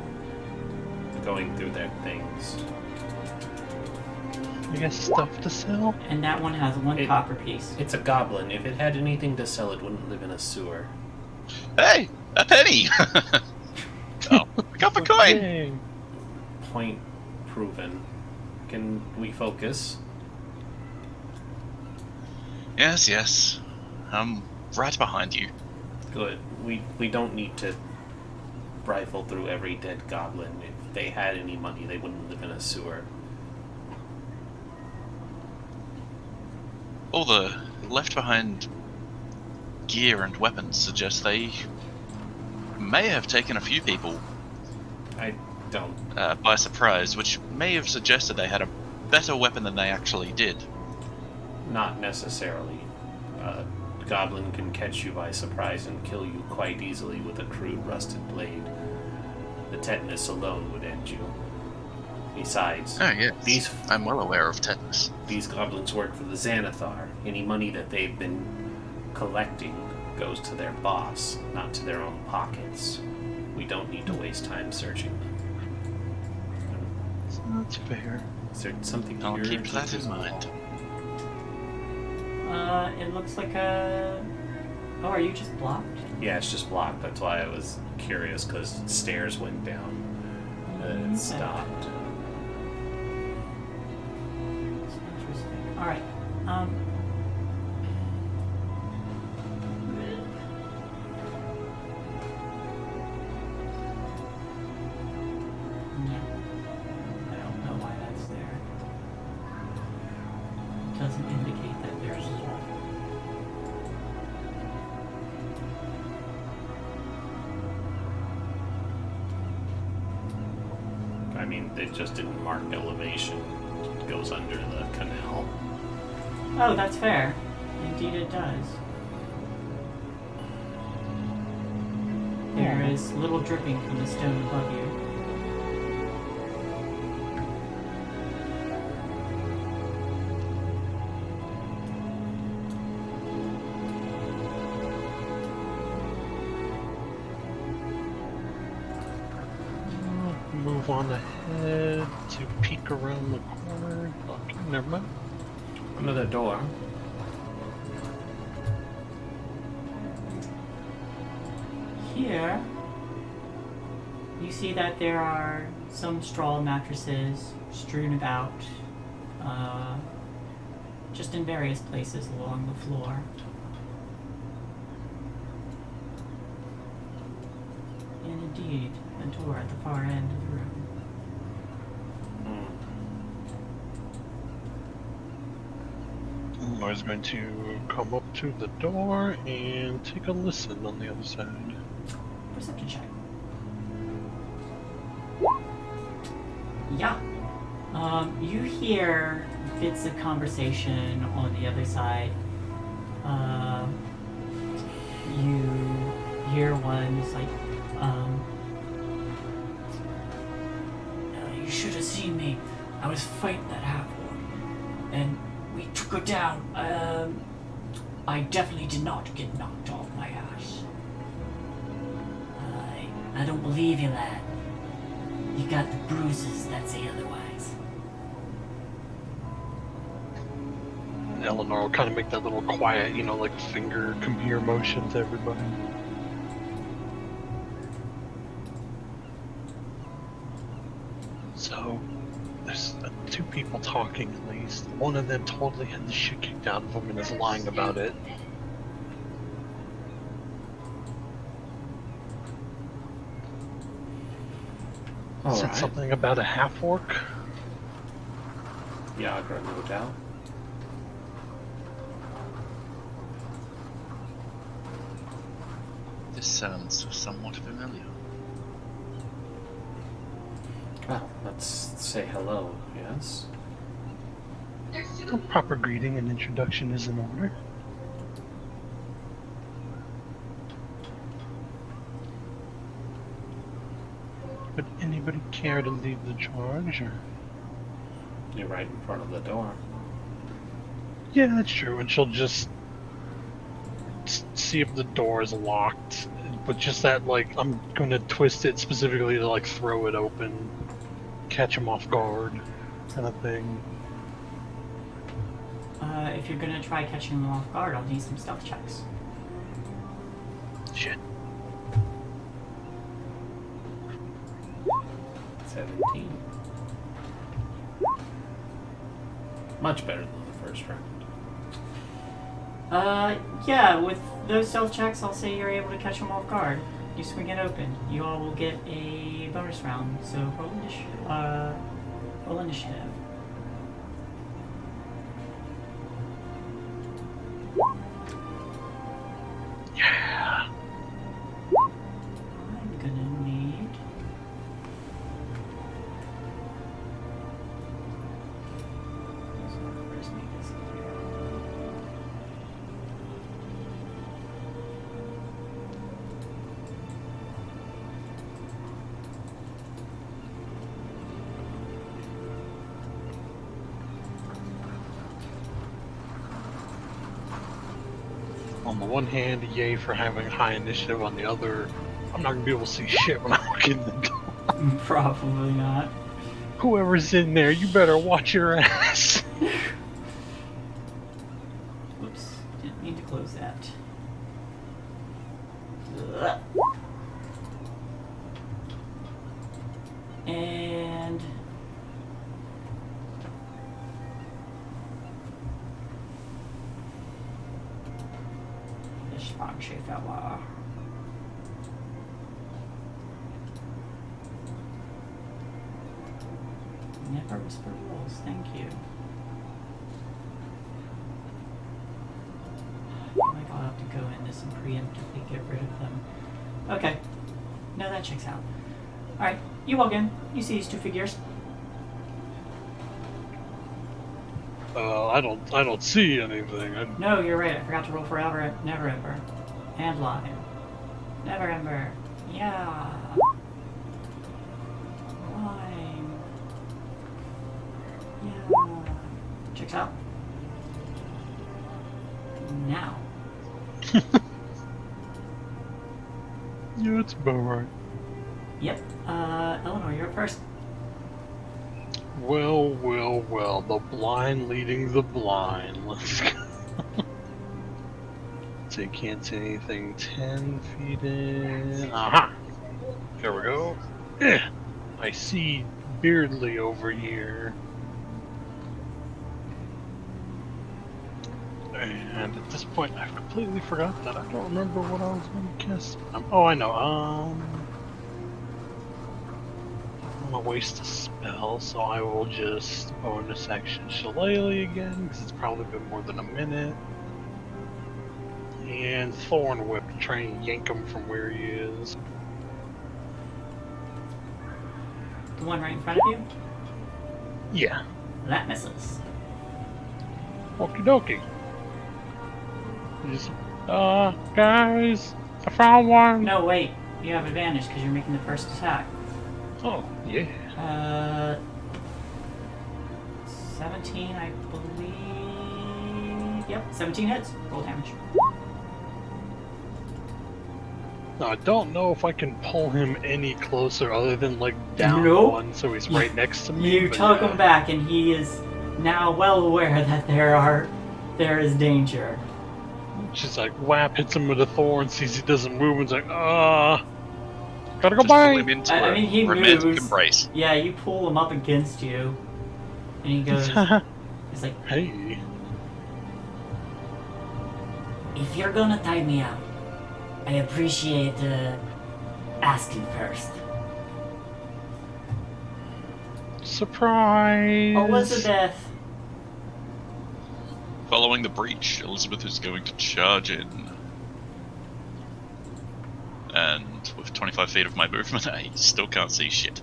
going through their things? I guess stuff to sell? And that one has one copper piece. It's a goblin. If it had anything to sell, it wouldn't live in a sewer. Hey! A penny! Oh, I got the coin! Dang. Point proven. Can we focus? Yes, yes. I'm right behind you. Good. We don't need to rifle through every dead goblin. If they had any money, they wouldn't live in a sewer. All the left behind gear and weapons suggest they may have taken a few people I don't. by surprise, which may have suggested they had a better weapon than they actually did. Not necessarily. Goblin can catch you by surprise and kill you quite easily with a crude rusted blade. The tetanus alone would end you. Besides, Oh yes, I'm well aware of tetanus. these goblins work for the Xanathar. Any money that they've been collecting goes to their boss, not to their own pockets. We don't need to waste time searching them. That's fair. Is there something I'll you're keep that interested in mind. It looks like a... Oh, are you just blocked? Yeah, it's just blocked. That's why I was curious, because stairs went down. And Okay. it stopped. That's interesting. Alright. No. I don't know why that's there. Doesn't indicate that there's one. I mean, they just didn't mark elevation. It goes under the canal. Oh, that's fair. Indeed it does. There is little dripping from the stone above you. Move on ahead to peek around the corner. Okay, never mind. Another door. Here, you see that there are some straw mattresses strewn about, just in various places along the floor. And indeed, a door at the far end of the room. Hmm. I was going to come up to the door and take a listen on the other side. Perception check. Yeah. You hear bits of conversation on the other side. You hear one's like, you should have seen me. I was fighting that half-orc, and we took her down. I definitely did not get knocked off my ass. I don't believe you, lad. You got the bruises that say otherwise. Eleanor will kind of make that little quiet, like finger come here motion to everybody. So, there's two people talking at least. One of them totally had the shit kicked out of him and is lying about it. Said Alright. something about a half-orc. Yagra, no doubt. This sounds somewhat familiar. Well, let's say hello, yes? A proper greeting and introduction is in order. Would anybody care to lead the charge, or? You're right in front of the door. Yeah, that's true, and she'll just see if the door is locked, but just that, I'm gonna twist it specifically to, throw it open, catch him off guard, kind of thing. If you're gonna try catching them off guard, I'll need some stealth checks. Shit. 17. Much better than the first round. Yeah, with those stealth checks, I'll say you're able to catch them off guard. You swing it open. You all will get a bonus round, so roll initiative. Yeah. I'm gonna need... Where's my busy here? On the one hand, yay for having high initiative. On the other, I'm not gonna be able to see shit when I walk in the door. Probably not. Whoever's in there, you better watch your ass. Whoops, didn't mean to close that. And... Spanschefella. Never whisper rules, thank you. Oh my god, I'll have to go in this and preemptively get rid of them. Okay. No, that checks out. Alright, you walk in. You see these two figures. I don't see anything. No, you're right. I forgot to roll for Never Ember. And Live. Never Ember. Yeah. Lime. Yeah. Checks out. Now. Yeah, it's about right. Yep. Eleanor, you're up first. Well, the blind leading the blind. Let's go. So you can't see anything 10 feet in. Aha! There we go. I see Beardly over here. And at this point, I've completely forgot that. I don't remember what I was going to guess. Oh, I know. I'm gonna waste a spell, so I will just bonus action Shillelagh again, because it's probably been more than a minute. And Thorn Whip to try and yank him from where he is. The one right in front of you? Yeah. That misses. Okie dokie. Just, guys, I found one. No, wait. You have advantage because you're making the first attack. Oh, yeah. 17, I believe. Yep, 17 hits. Roll damage. Now, I don't know if I can pull him any closer other than, down Nope. one so he's right next to me. You but tug yeah. him back, and he is now well aware that there is danger. She's like, whap, hits him with a thorn, sees he doesn't move, and's like, gotta go Just pull by. him into I a mean, he romantic moves. embrace. Yeah, you pull him up against you, and he goes. He's like, Hey. If you're gonna tie me out, I appreciate asking first. Surprise! Elizabeth. Following the breach, Elizabeth is going to charge in. And with 25 feet of my movement, I still can't see shit.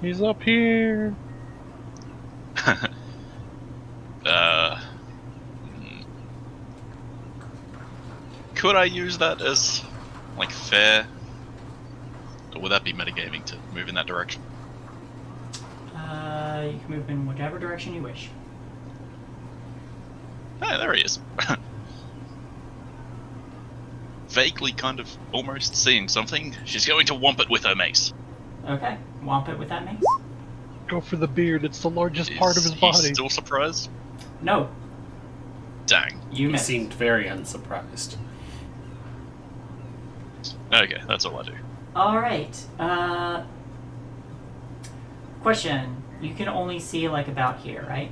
He's up here. Could I use that as, like, fair? Or would that be metagaming to move in that direction? You can move in whatever direction you wish. Oh, there he is. Vaguely kind of almost seeing something. She's going to whomp it with her mace. Okay, womp it with that mace. Go for the beard, it's the largest part of his Is he body. still surprised? No, Dang. you He missed. seemed very unsurprised. Okay, that's all I do. All right. Question: you can only see like about here, right?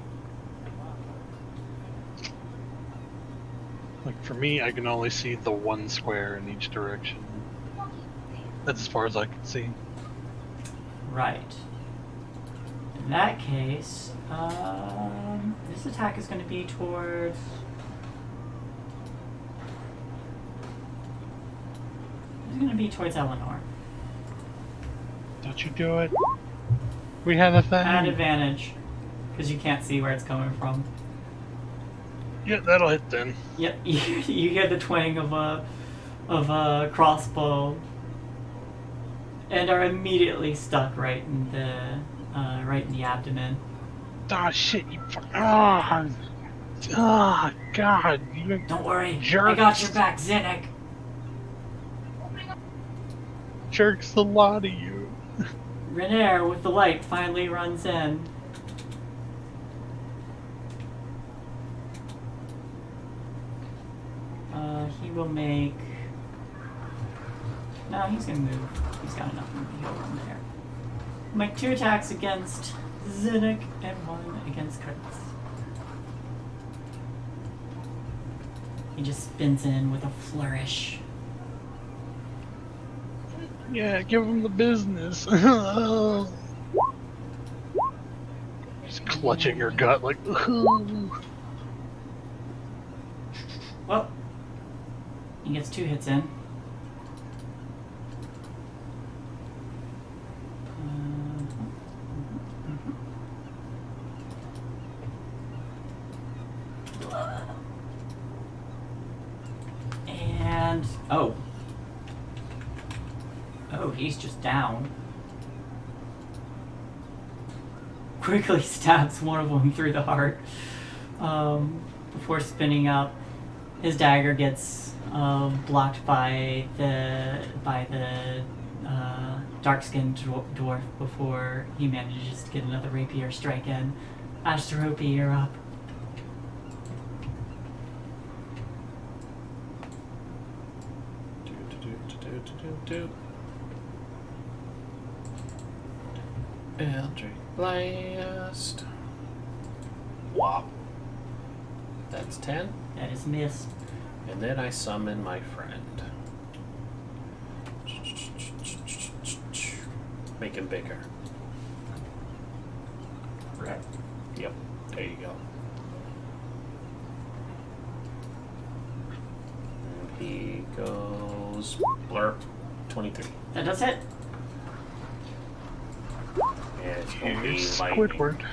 Like, for me, I can only see the one square in each direction. That's as far as I can see. Right. In that case, this attack is going to be towards. It's going to be towards Eleanor. Don't you do it. We had a thing. At advantage, because you can't see where it's coming from. Yeah, that'll hit then. Yep, you hear the twang of a crossbow, and are immediately stuck right in the abdomen. Ah, shit, you God, you Don't worry, jerks. I got your back, Zinnik. jerks, the lot of you. Renair with the light finally runs in. He will make. No, he's gonna move. He's got enough room to go in there. He'll make 2 attacks against Zinnik and 1 against Kurtz. He just spins in with a flourish. Yeah, give him the business. Just clutching her gut like, Well, he gets 2 hits in. And oh, he's just down. Quickly stabs one of them through the heart before spinning up. His dagger gets blocked by the dark-skinned dwarf before he manages to get another rapier strike in. Ashtaropi, you're up. Eldritch Blast. Wop. That's 10. That is missed. And then I summon my friend. Make him bigger. Right. Yep, there you go. And he goes blurp 23. That does hit. And it's going to be here's lightning. Squidward.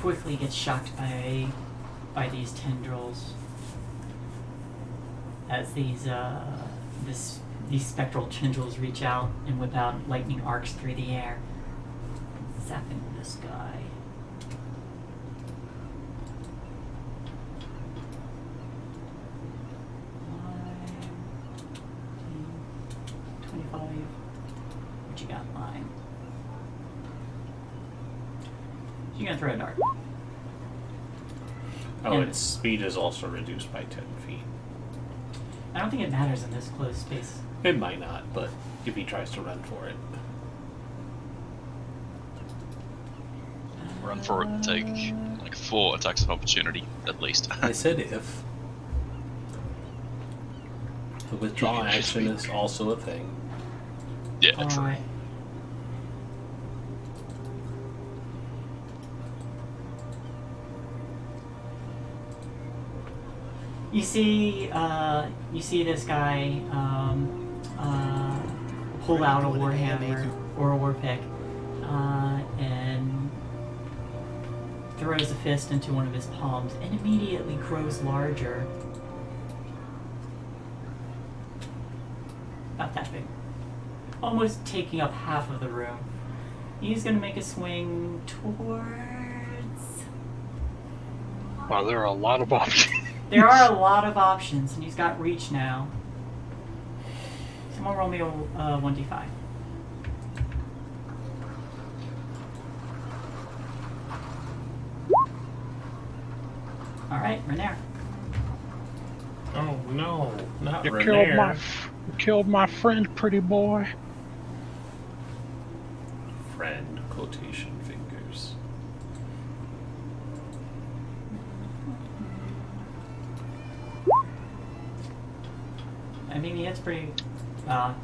Quickly gets shocked by these tendrils as these spectral tendrils reach out and whip out lightning arcs through the air, zapping this guy. Line, 25. What you got, line? She's gonna throw a dart. Oh, And- its speed is also reduced by 10 feet. I don't think it matters in this closed space. It might not, but if he tries to run for it. Run for it and take like 4 attacks of opportunity at least. I said if. The withdraw action is also a thing. Yeah, true. Alright. You see this guy pull out a warhammer or a warpick and throws a fist into one of his palms and immediately grows larger. About that big. Almost taking up half of the room. He's gonna make a swing towards... Wow, there are a lot of options. There are a lot of options, and he's got reach now. Someone roll me a 1d5. Alright, Renair. Oh no, not You Renair. killed my friend, pretty boy. Friend, quotation fingers. I mean, he hits pretty...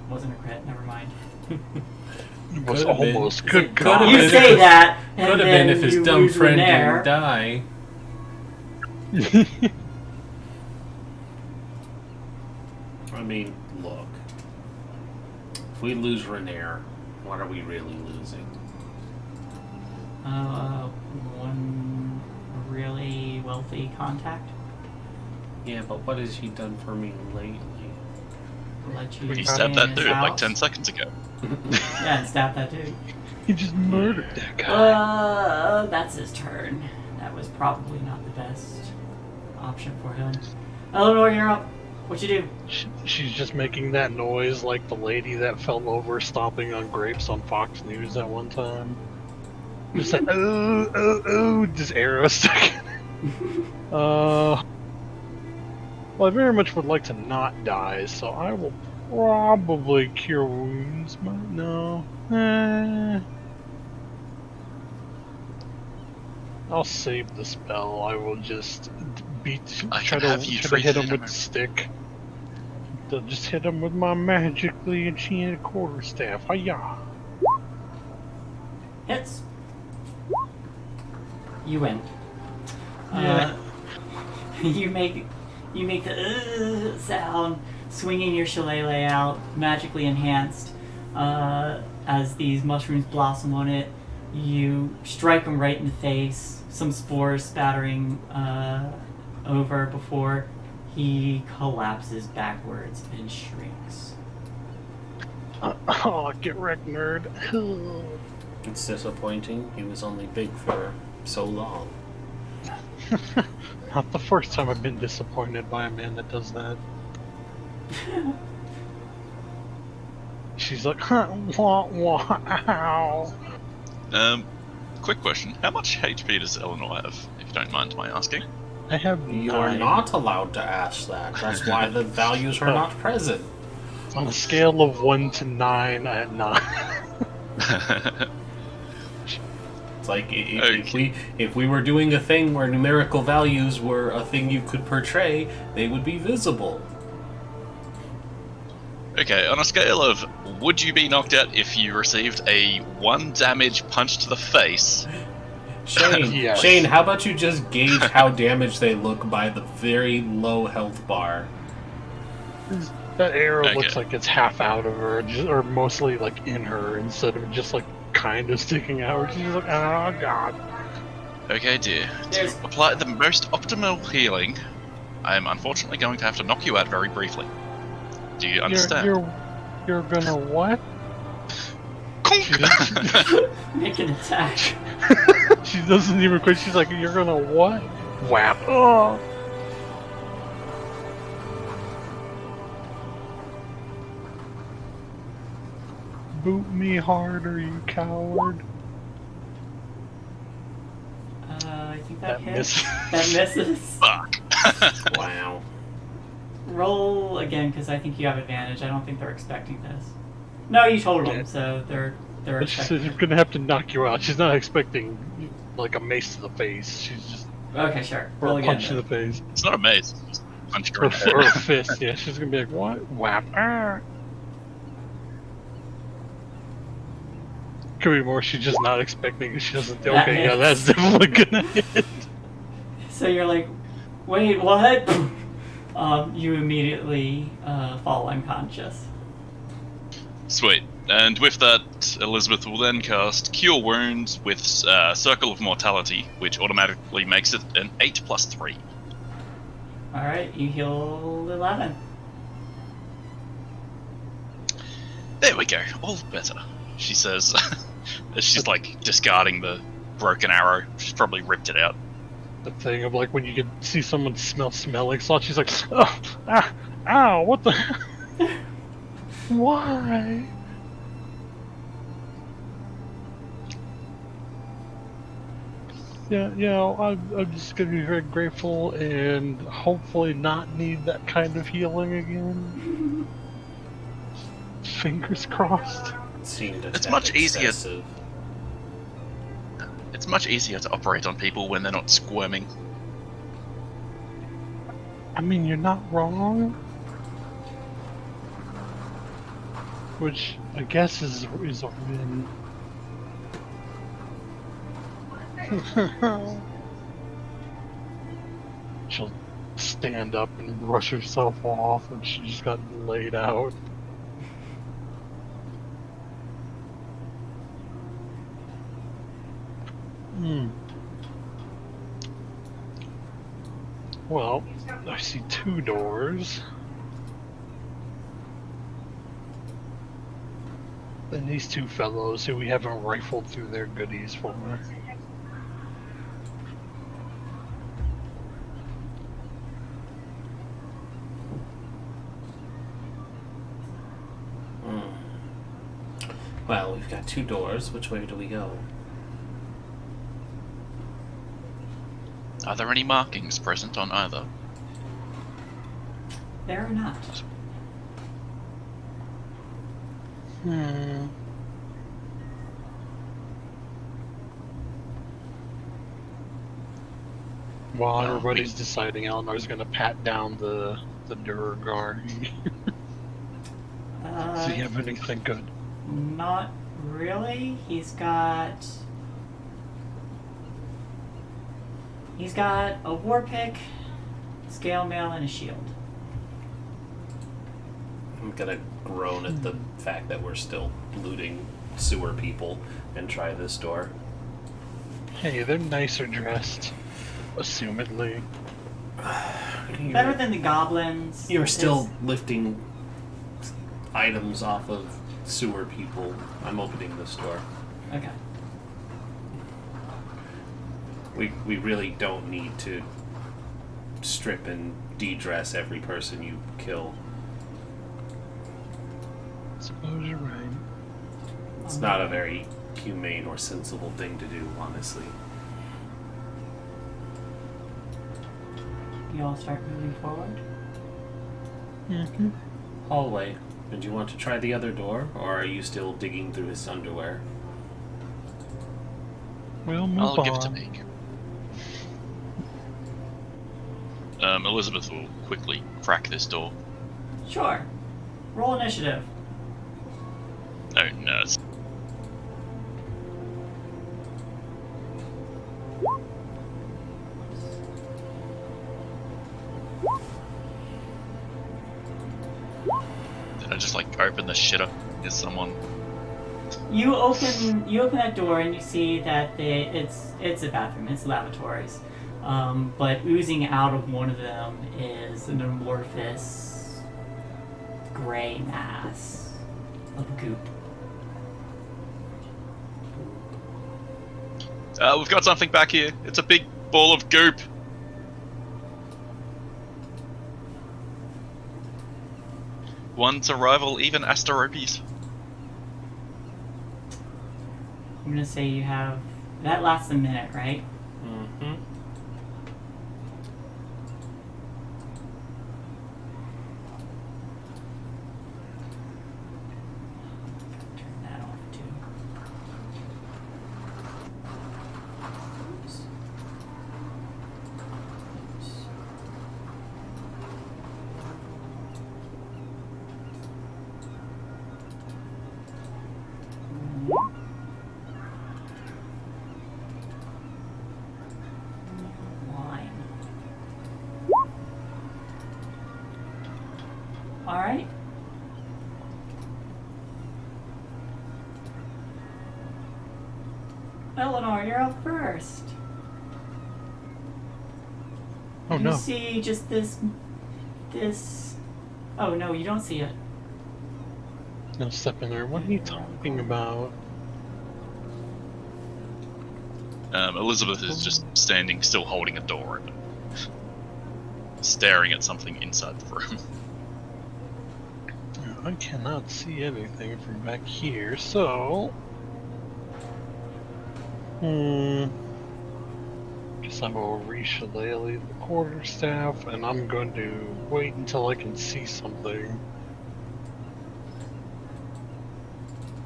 wasn't a crit, never mind. It was Could've been. almost. It Good could've God. You been. say that, and Could have then been if his you dumb lose friend Renair. didn't die. I mean, look. If we lose Renair, what are we really losing? One really wealthy contact. Yeah, but what has he done for me lately? Let you He stay stabbed in that his dude like house. 10 seconds ago. Yeah, and stabbed that dude. He just murdered that guy. That's his turn. That was probably not the best option for him. Eleanor, you're up. What you do? She's just making that noise like the lady that fell over stomping on grapes on Fox News at one time. Just like, oh, just arrows stuck in it. Well, I very much would like to not die, so I will probably cure wounds. No. I'll save the spell. I will just I try can have to you hit treated him in with a- the stick. To just hit him with my magically enchanted quarterstaff. Hiya! Hits. You win. Yeah. You make the sound, swinging your shillelagh out, magically enhanced. As these mushrooms blossom on it, you strike him right in the face. Some spores spattering over before he collapses backwards and shrinks. Oh, get wrecked, nerd. It's disappointing. He was only big for so long. Not the first time I've been disappointed by a man that does that. She's like, wah, wah, ow. Quick question. How much HP does Eleanor have, if you don't mind my asking? I have You are 9. not allowed to ask that. That's why the values are not present. On a scale of 1 to 9, I had 9. It's like Okay. if we were doing a thing where numerical values were a thing you could portray, they would be visible. Okay, on a scale of would you be knocked out if you received a 1 damage punch to the face? Shane, Yes. Shane, how about you just gauge how damaged they look by the very low health bar? That arrow Okay. looks like it's half out of her, or mostly like in her, instead of just like kind of sticking out. She's like, oh god. Okay, dear. There's- To apply the most optimal healing, I am unfortunately going to have to knock you out very briefly. Do you understand? You're gonna what? Make an attack. She doesn't even quit. She's like, you're gonna what? Whap. Oh. Boot me harder, you coward. think that hits. misses. That misses. Fuck. Wow. Roll again, because I think you have advantage. I don't think they're expecting this. No, you told them, Yeah. so they're But she says expecting you're it. gonna have to knock you out. She's not expecting like a mace to the face. She's just Okay, sure. or Roll a again. punch to the face. It's not a maze. Just punch her Or, in the head. or a fist, yeah. She's gonna be like, what? Whap. Ah. Could be more, she's just not expecting it. She doesn't think, That okay, yeah, hits. that's definitely gonna hit. So you're like, wait, what? You immediately fall unconscious. Sweet. And with that, Elizabeth will then cast Cure Wounds with Circle of Mortality, which automatically makes it an 8 plus 3. Alright, you heal 11. There we go. All better, she says. As she's like discarding the broken arrow. She's probably ripped it out. The thing of like when you can see someone smelling salt, she's like, oh, ah, ow, what the? Why? Yeah, you know, I'm just gonna be very grateful and hopefully not need that kind of healing again. Fingers crossed. Seemed a It's tad much easier- excessive. It's much easier to operate on people when they're not squirming. I mean, you're not wrong. Which I guess is a win. She'll stand up and brush herself off when she just got laid out. Well, I see 2 doors. And these 2 fellows who we haven't rifled through their goodies for. Well, we've got 2 doors. Which way do we go? Are there any markings present on either? There are not. While Well, everybody's deciding, Eleanor's gonna pat down the Durgar. Does he have anything good? Not really. He's got a war pick, scale mail, and a shield. I'm gonna groan at the fact that we're still looting sewer people and try this door. Hey, they're nicer dressed, assumedly. Better than the goblins. You're still It's- lifting items off of sewer people. I'm opening this door. Okay. We really don't need to strip and de-dress every person you kill. Suppose you're right. It's not a very humane or sensible thing to do, honestly. You all start moving forward. Mm-hmm. Hallway. Did you want to try the other door, or are you still digging through his underwear? We'll move I'll on. give it a peek. Elizabeth will quickly crack this door. Sure. Roll initiative. Oh no, it's Did I just like open the shit up? Is someone? You open that door and you see that it's a bathroom. It's lavatories, but oozing out of one of them is an amorphous gray mass of goop. We've got something back here. It's a big ball of goop. One to rival even Asteropes. I'm gonna say you have that lasts a minute, right? Mm-hmm. Alright. Eleanor, you're up first. Oh You no. see just this. Oh no, you don't see it. No step in there. What are you talking about? Elizabeth is just standing still holding a door open. Staring at something inside the room. I cannot see anything from back here, so... Guess I will re-shillelagh the quarterstaff, and I'm going to wait until I can see something.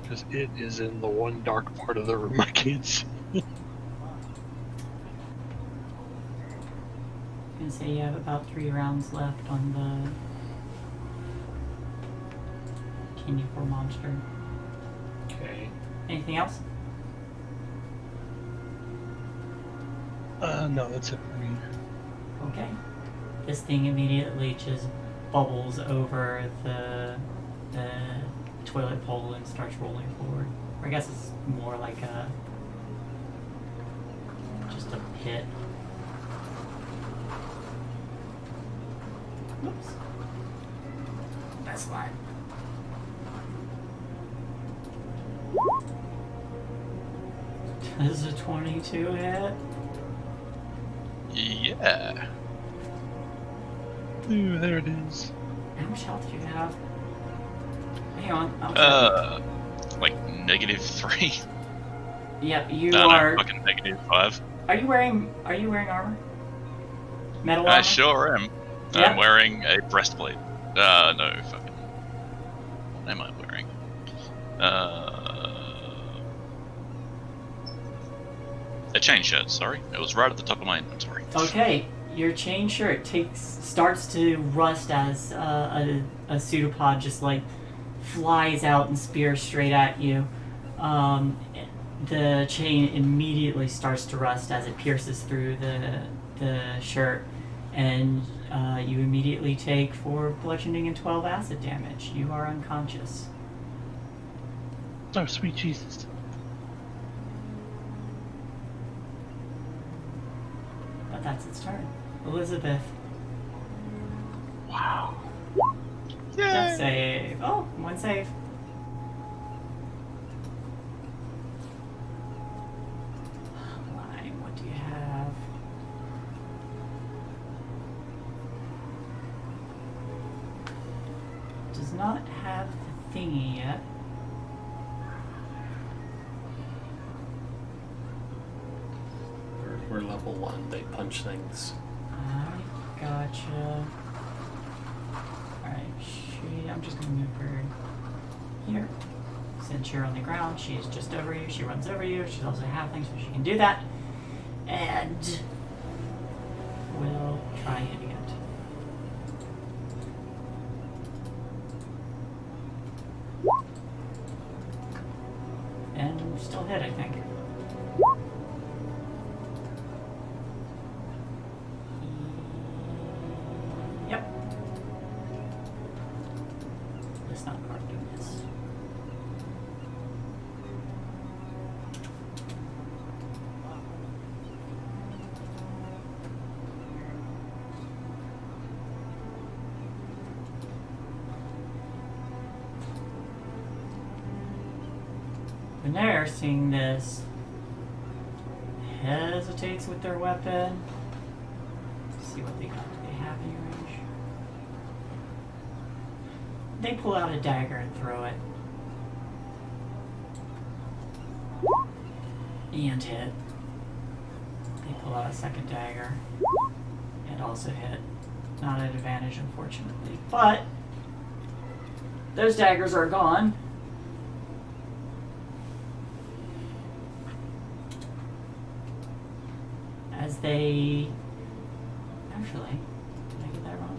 Because it is in the one dark part of the room I can't see. I'm gonna say you have about 3 rounds left on the Candy for monster. Okay. Anything else? No, that's it for me. Okay. This thing immediately just bubbles over the toilet pole and starts rolling forward. Or I guess it's more like just a pit. Oops. That's fine. Does a 22 hit? Yeah. Ooh, there it is. How much health do you have? Hang on, I'll check. Like -3. Yep, you No, are. fucking -5. Are you wearing armor? Metal armor? I sure am. Yep. I'm wearing a breastplate. No, fucking. What am I wearing? A chain shirt, sorry. It was right at the top of my inventory. Okay, your chain shirt starts to rust as a pseudopod just like flies out and spears straight at you. The chain immediately starts to rust as it pierces through the shirt, and you immediately take 4 bludgeoning and 12 acid damage. You are unconscious. Oh, sweet Jesus. But that's its turn. Elizabeth. Wow. Death save. Oh, 1 save. Lime, what do you have? Does not have the thingy yet. We're level 1. They punch things. I gotcha. Alright, I'm just gonna move her here. Since you're on the ground, she's just over you. She runs over you. She's also halfling, so she can do that. And we'll try hitting it. And still hit, I think. Yep. That's not part of doing this. Venaire, seeing this, hesitates with their weapon. Let's see what they got. Do they have any range? They pull out a dagger and throw it. And hit. They pull out a second dagger. And also hit. Not at advantage, unfortunately. But those daggers are gone. As they... Actually, did I get that wrong?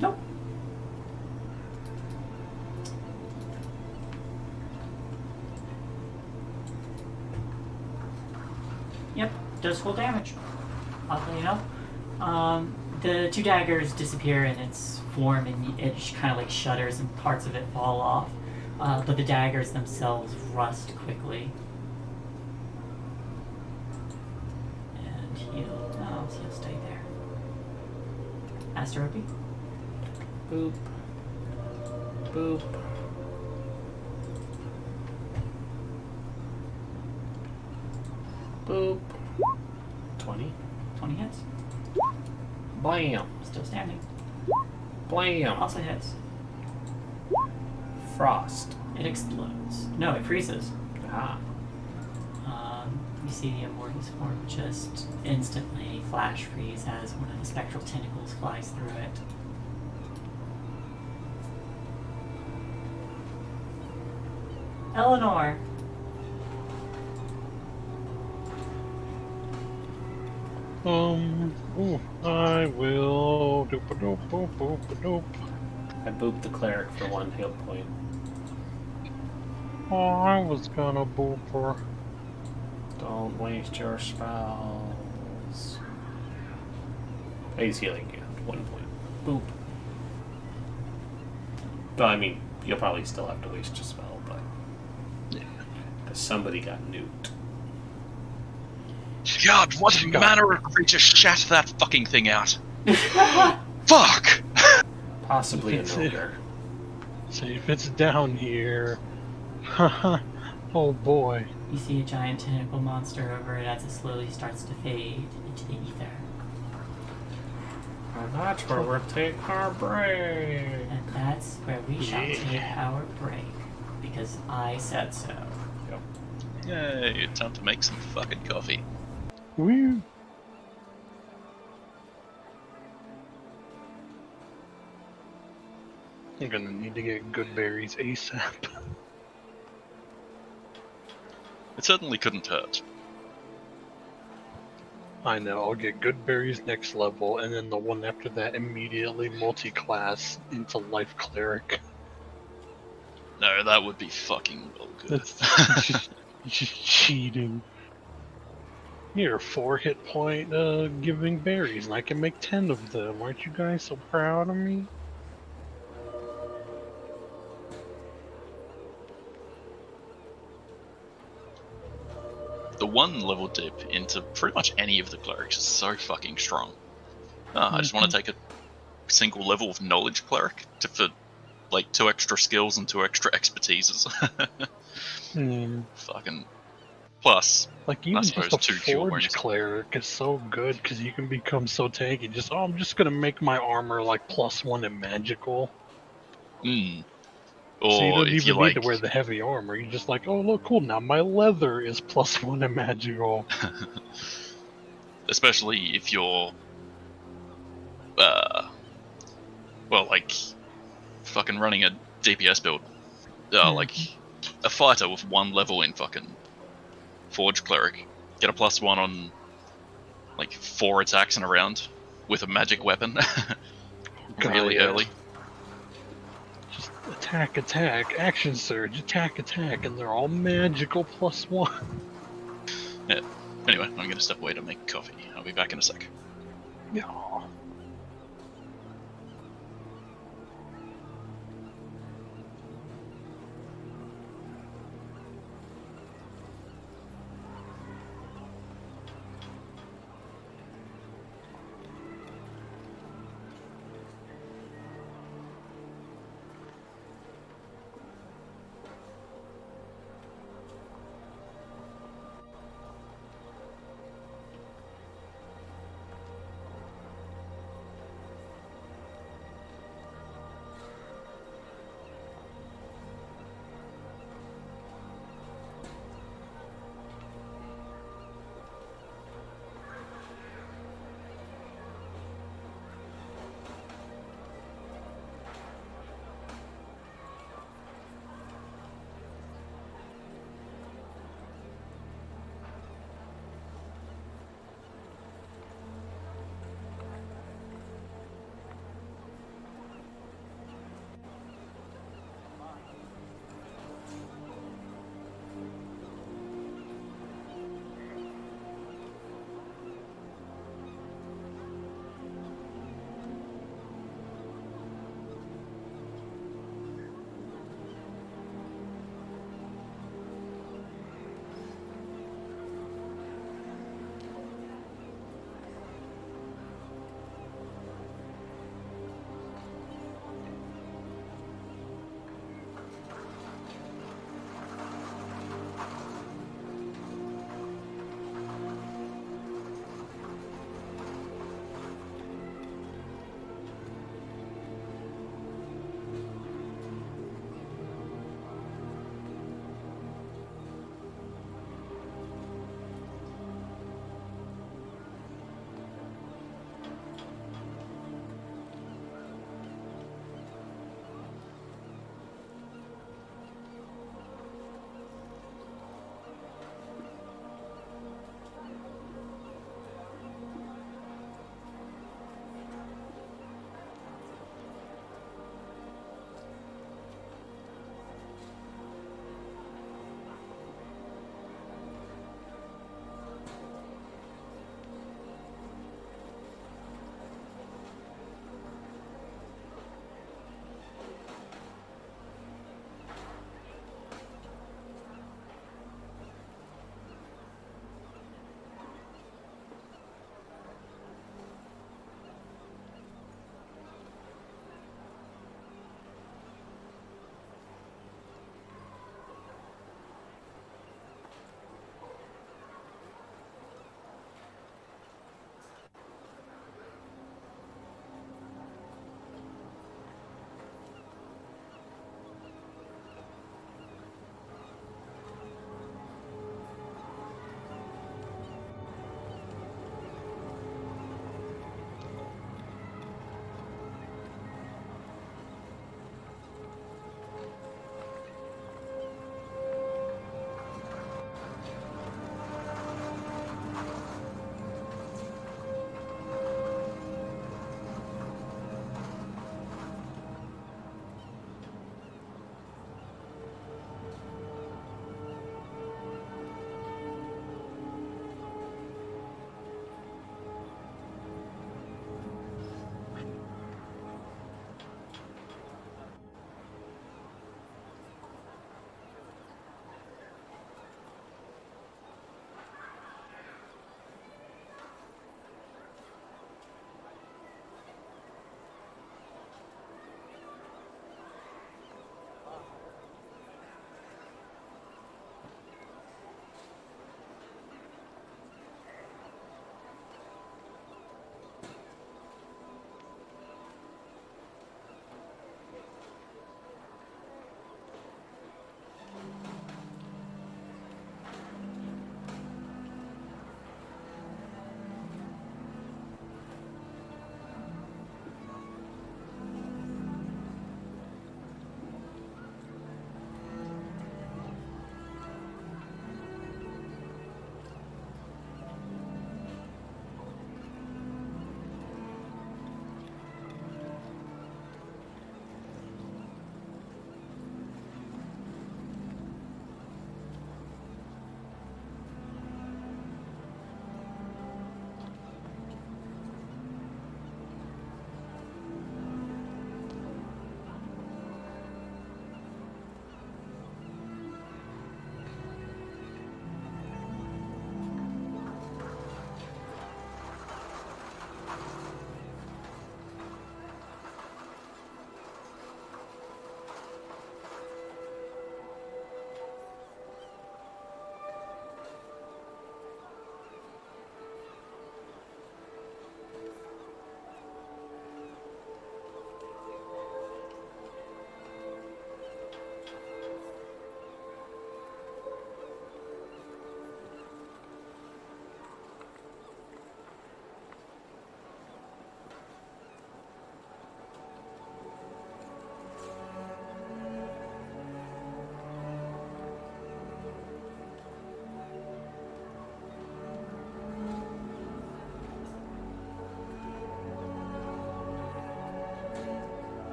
Nope. Yep, does full damage. Oddly enough. The 2 daggers disappear in its form and it kind of like shudders and parts of it fall off. But the daggers themselves rust quickly. And he'll stay there. Master Opie? Boop. Boop. Boop. 20. 20 hits. Blam. Still standing. Blam. Also hits. Frost. It explodes. No, it freezes. Ah. You see the Immortal's form just instantly flash freeze as one of the spectral tentacles flies through it. Eleanor! I will. Doop-a-doop-a-doop-a-doop. I booped the cleric for 1 hit point. Oh, I was gonna boop her. Don't waste your spells. He's healing you. 1 point. Boop. Well, I mean, you'll probably still have to waste your spell, but. Yeah. Because somebody got nuked. God, what manner of creature shat that fucking thing out? Fuck! Possibly an It's- ogre. See if it's down here. Haha. Oh boy. You see a giant tentacle monster over it as it slowly starts to fade into the ether. And that's where we'll take our break. And that's where we shall Yeah. take our break. Because I said so. Yay, time to make some fucking coffee. Woo. I'm gonna need to get good berries ASAP. It certainly couldn't hurt. I know, I'll get good berries next level, and then the one after that immediately multi-class into life cleric. No, that would be fucking real good. That's just cheating. Here, 4 hit point giving berries, and I can make 10 of them. Aren't you guys so proud of me? The 1 level dip into pretty much any of the clerics is so fucking strong. I just want to take a single level of knowledge cleric for like 2 extra skills and 2 extra expertises. Fucking plus, Like, even suppose just a 2 cure forge wounds. cleric is so good, because you can become so tanky. Just, oh, I'm just gonna make my armor, like, +1 in magical. So you Or don't if even you need like, to wear the heavy armor. You're just like, oh, look, cool, now my leather is +1 in magical. especially if you're, well, like, fucking running a DPS build, like a fighter with 1 level in fucking Forge Cleric, get a +1 on like 4 attacks in a round with a magic weapon, really yeah. early. Just attack, attack, action surge, attack, attack, and they're all magical +1. Yeah. Anyway, I'm gonna step away to make coffee. I'll be back in a sec. Yeah.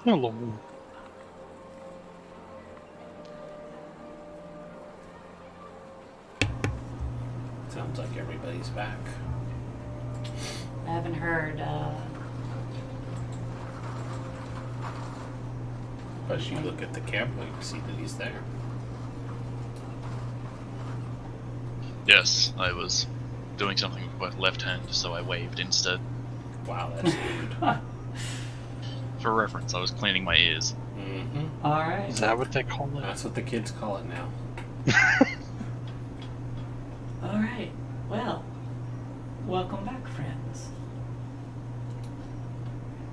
Hello. Sounds like everybody's back. I haven't heard. But you look at the camera, you can see that he's there. Yes, I was doing something with my left hand, so I waved instead. Wow, that's weird. For reference, I was cleaning my ears. Mm-hmm. All right. Is that what they call it? That's what the kids call it now. All right. Well, welcome back, friends,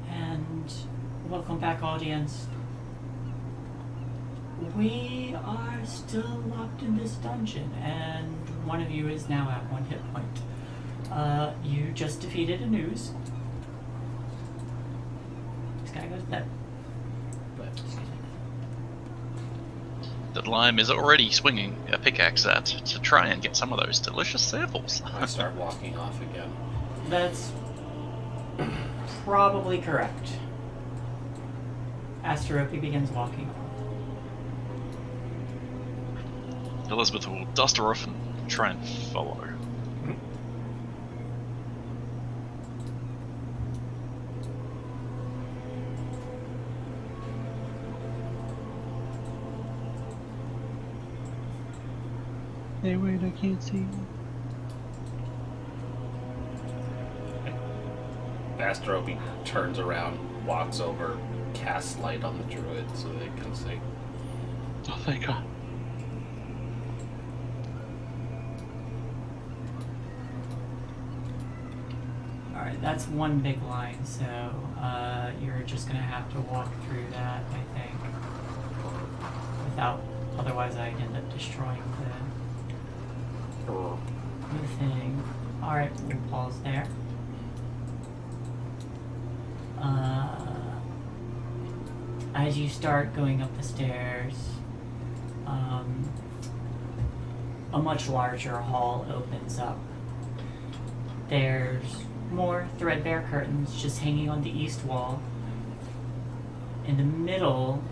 and welcome back, audience. We are still locked in this dungeon, and one of you is now at 1 hit point. You just defeated a noose. This guy goes dead. But Excuse me. That Lime is already swinging a pickaxe at to try and get some of those delicious samples. I start walking off again. That's probably correct. Asterope begins walking off. Elizabeth will dust her off and try and follow. Hey, wait, I can't see. Astrope turns around, walks over, casts light on the druid so they can see. Oh, thank God. Alright, that's one big line, so you're just gonna have to walk through that, I think. Otherwise I'd end up destroying the thing. Alright, we'll pause there. As you start going up the stairs, a much larger hall opens up. There's more threadbare curtains just hanging on the east wall. In the middle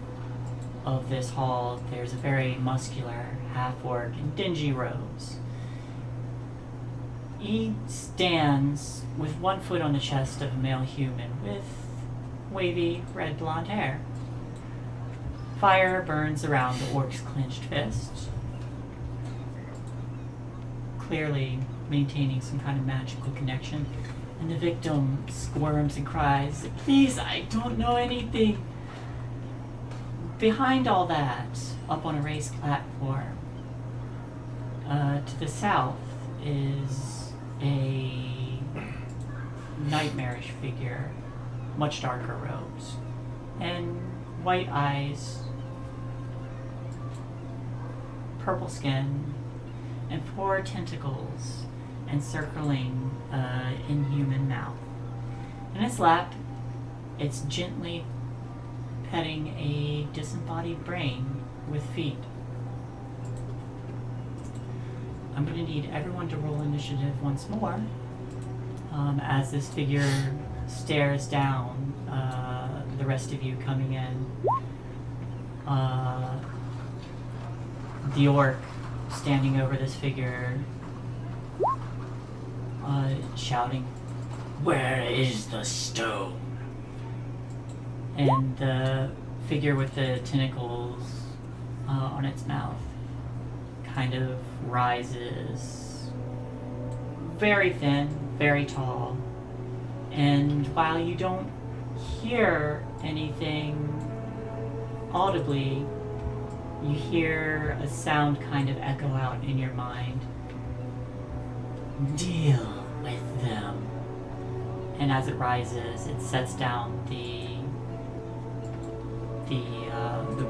of this hall, there's a very muscular half-orc in dingy robes. He stands with one foot on the chest of a male human with wavy red blonde hair. Fire burns around the orc's clenched fist, clearly maintaining some kind of magical connection, and the victim squirms and cries, "Please, I don't know anything." Behind all that, up on a raised platform, to the south is a nightmarish figure, much darker robes, and white eyes, purple skin, and 4 tentacles encircling inhuman mouth. In its lap, it's gently petting a disembodied brain with feet. I'm going to need everyone to roll initiative once more as this figure stares down the rest of you coming in. The orc standing over this figure, shouting, "Where is the stone?" And the figure with the tentacles on its mouth kind of rises, very thin, very tall, and while you don't hear anything audibly, you hear a sound kind of echo out in your mind. "Deal with them." And as it rises, it sets down the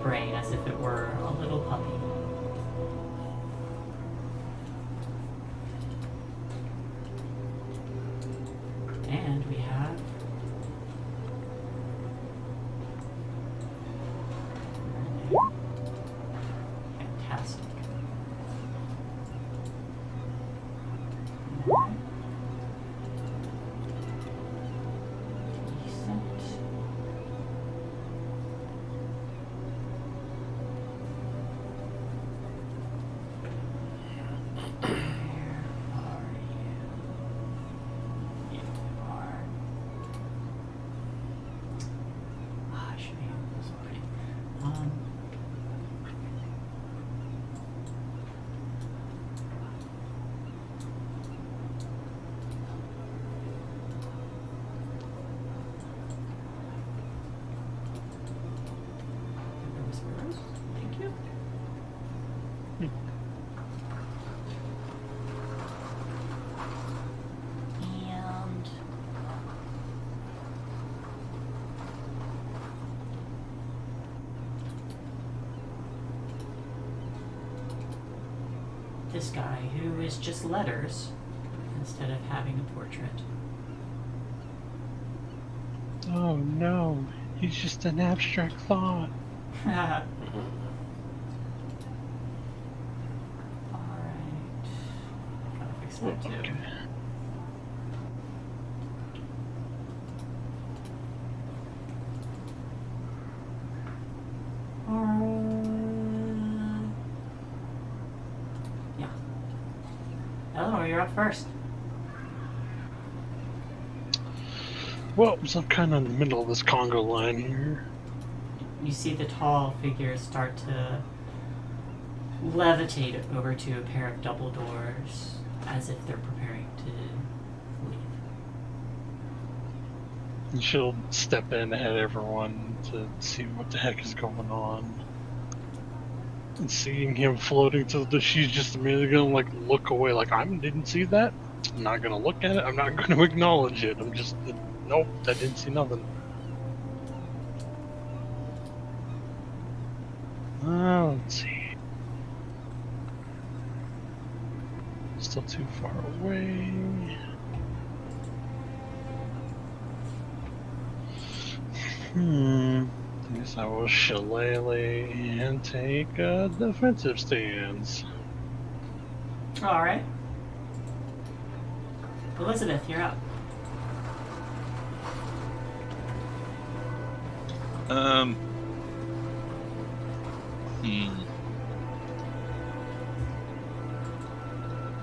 brain as if it were a little puppy. And we have fantastic. Decent. this guy, who is just letters instead of having a portrait. Oh no, he's just an abstract thought. Alright. Gotta fix that too. Okay. Yeah. Eleanor, you're up first. Well, so I'm kind of in the middle of this Congo line here. You see the tall figures start to levitate over to a pair of double doors as if they're preparing to leave. And she'll step in ahead of everyone to see what the heck is going on. And seeing him floating to the, she's just immediately gonna like look away, like I didn't see that. I'm not gonna look at it. I'm not gonna acknowledge it. I'm just nope. I didn't see nothing. Let's see. Still too far away. Guess I will shillelagh and take a defensive stance. Alright. Elizabeth, you're up.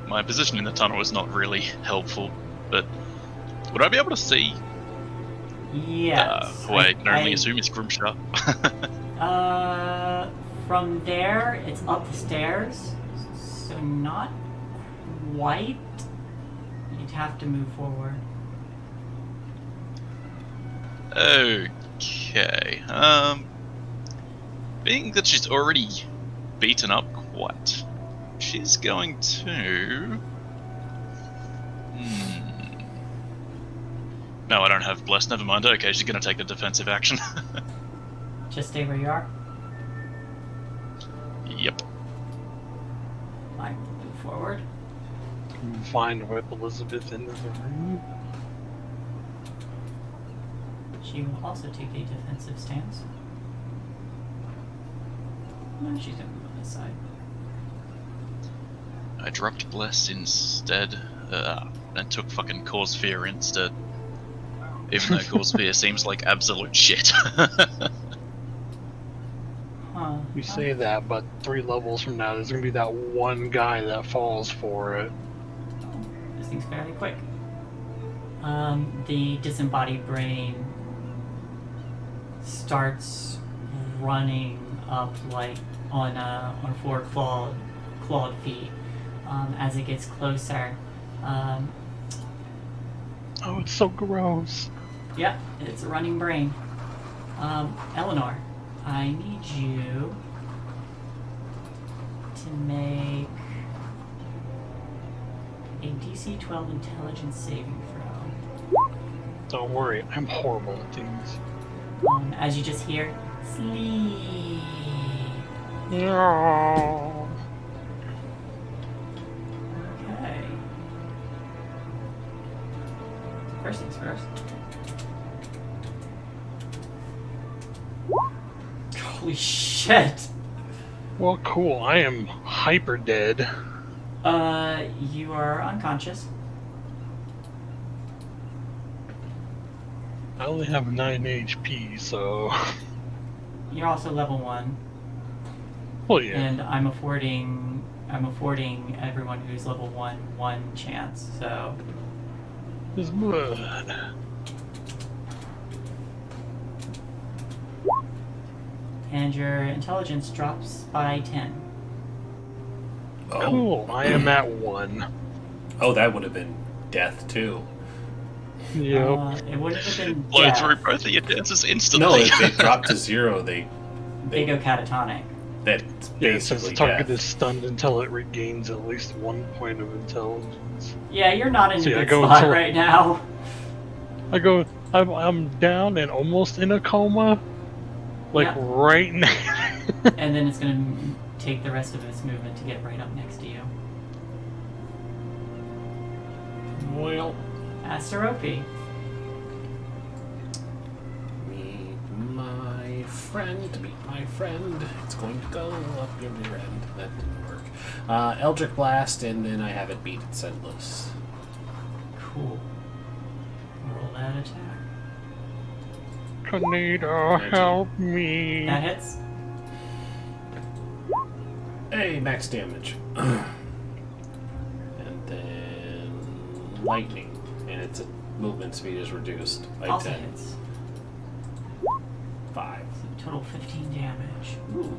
My position in the tunnel is not really helpful, but would I be able to see? Yes. I can only assume it's Grimshaw. From there, it's up the stairs, so not quite. You'd have to move forward. Okay. Being that she's already beaten up quite, she's going to. No, I don't have blessed. Never mind. Okay, she's going to take the defensive action. Just stay where you are. Yep. Fine, move forward. Vine whip Elizabeth into the room. She will also take a defensive stance. No, she's gonna move on this side. I dropped bless instead, and took fucking cause fear instead. Even though cause fear seems like absolute shit. Huh. You say that, but 3 levels from now, there's gonna be that one guy that falls for it. This thing's fairly quick. The disembodied brain starts running up like on 4 clawed feet. As it gets closer, Oh, it's so gross. yep, it's a running brain. Eleanor, I need you to make a DC 12 intelligence saving throw. Don't worry, I'm horrible at things. As you just hear, sleep. No. Okay. First things first. Holy shit! Well, cool. I am hyper dead. You are unconscious. I only have 9 HP, so. You're also level 1, Well, yeah. and I'm affording everyone who's level 1 chance. So There's blood. and your intelligence drops by 10. Oh. Cool. I am at 1. Oh, that would have been death too. Yep. It wouldn't have been Blow death. through both of your dances instantly. No, if they drop to 0, they They go catatonic. that's Yeah, it says the basically target death. is stunned until it regains at least 1 point of intelligence. Yeah, you're not in See, a I good go spot until- right now. I'm down and almost in a coma. Like Yeah. right now. And then it's gonna take the rest of its movement to get right up next to you. Well, Asterope. meet my friend. It's going to go up your rear end. That didn't work. Eldritch Blast, and then I have it beat and send loose. Cool. Roll that attack. Tornado, help me. That hits. Hey, max damage. And then lightning, and its movement speed is reduced by Also 10. hits. 5. So total 15 damage. Ooh.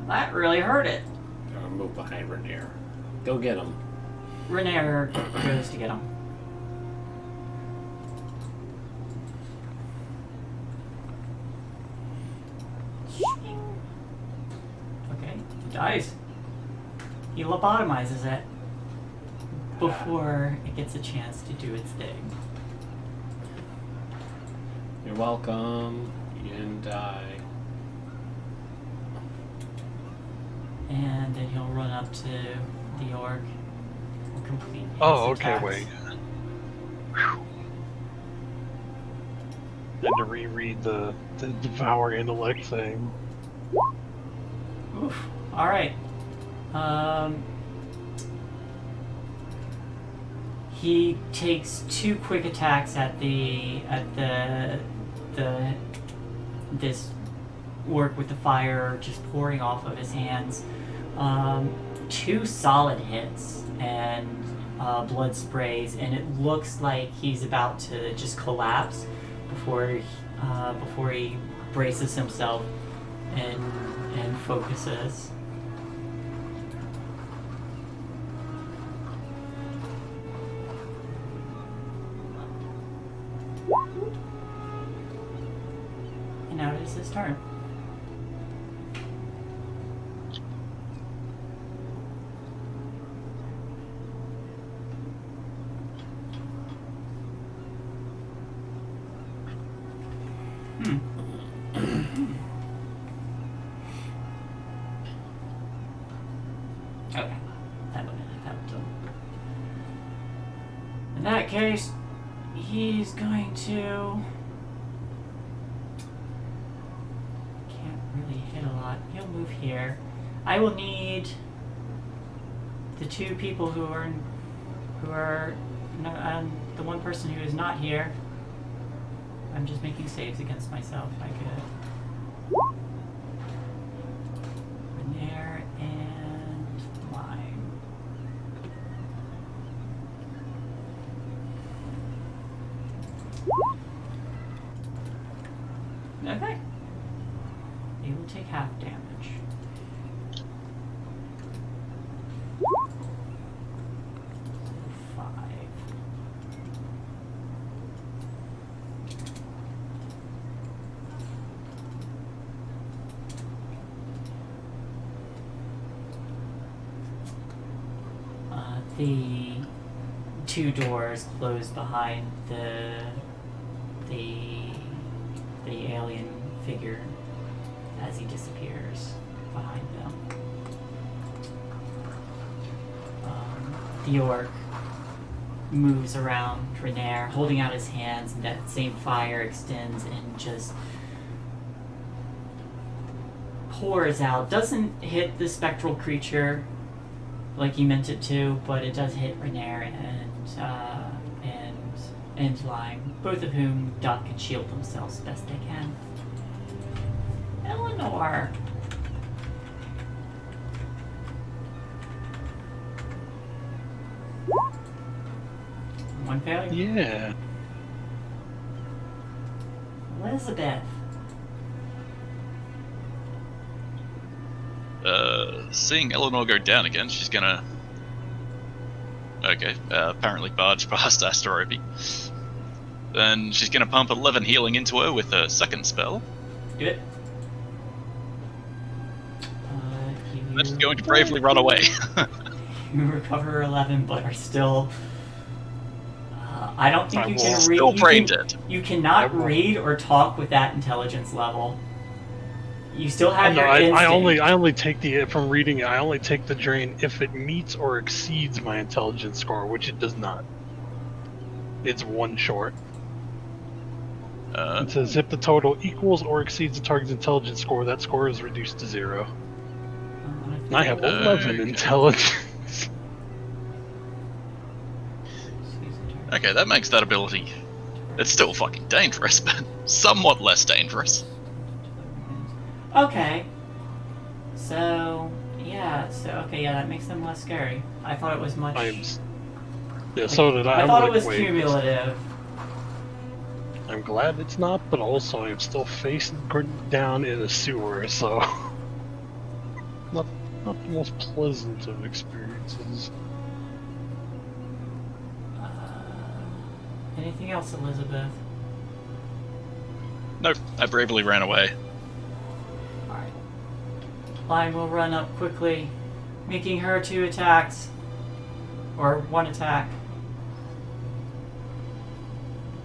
That really hurt it. I'll move behind Rainier. Go get him. Renair goes to get him. Okay, he dies. He lobotomizes it before it gets a chance to do its thing. You're welcome. You didn't die. And then he'll run up to the orc. And complete his Oh, okay, attacks. wait. Whew. I had to reread the Devour Intellect thing. Oof. Alright. He takes 2 quick attacks at this orc with the fire just pouring off of his hands. 2 solid hits and blood sprays, and it looks like he's about to just collapse before he braces himself and focuses. And now it is his turn. Okay, that would have done. In that case, he's going to. Can't really hit a lot. He'll move here. I will need the 2 people who are the one person who is not here. I'm just making saves against myself. I could. Renair and Lime. Okay. They will take half damage. So 5. The 2 doors close behind the alien figure as he disappears behind them. The orc moves around Renair, holding out his hands, and that same fire extends and just pours out. Doesn't hit the spectral creature like he meant it to, but it does hit Renair and Lime, both of whom duck and shield themselves best they can. Eleanor. One failure. Yeah. Elizabeth. Seeing Eleanor go down again, she's gonna... Okay, apparently barge past Asterope. Then she's gonna pump 11 healing into her with her second spell. Do it. Then she's going to bravely run away. You recover 11, but are still. I don't think you can read. Still brain dead. You cannot read or talk with that intelligence level. You still have No, your I instinct. only take from reading it. I only take the drain if it meets or exceeds my intelligence score, which it does not. It's one short. It says if the total equals or exceeds the target's intelligence score, that score is reduced to 0. And I have 11 Okay. intelligence. Okay, that makes that ability. It's still fucking dangerous, but somewhat less dangerous. Okay. So, yeah, that makes them less scary. I thought it was much... Yeah, so did I. I thought it I'm was like, wait, cumulative. I'm glad it's not, but also I'm still facing down in a sewer, so not the most pleasant of experiences. Anything else, Elizabeth? Nope, I bravely ran away. Alright. Lion will run up quickly, making her 2 attacks. Or 1 attack.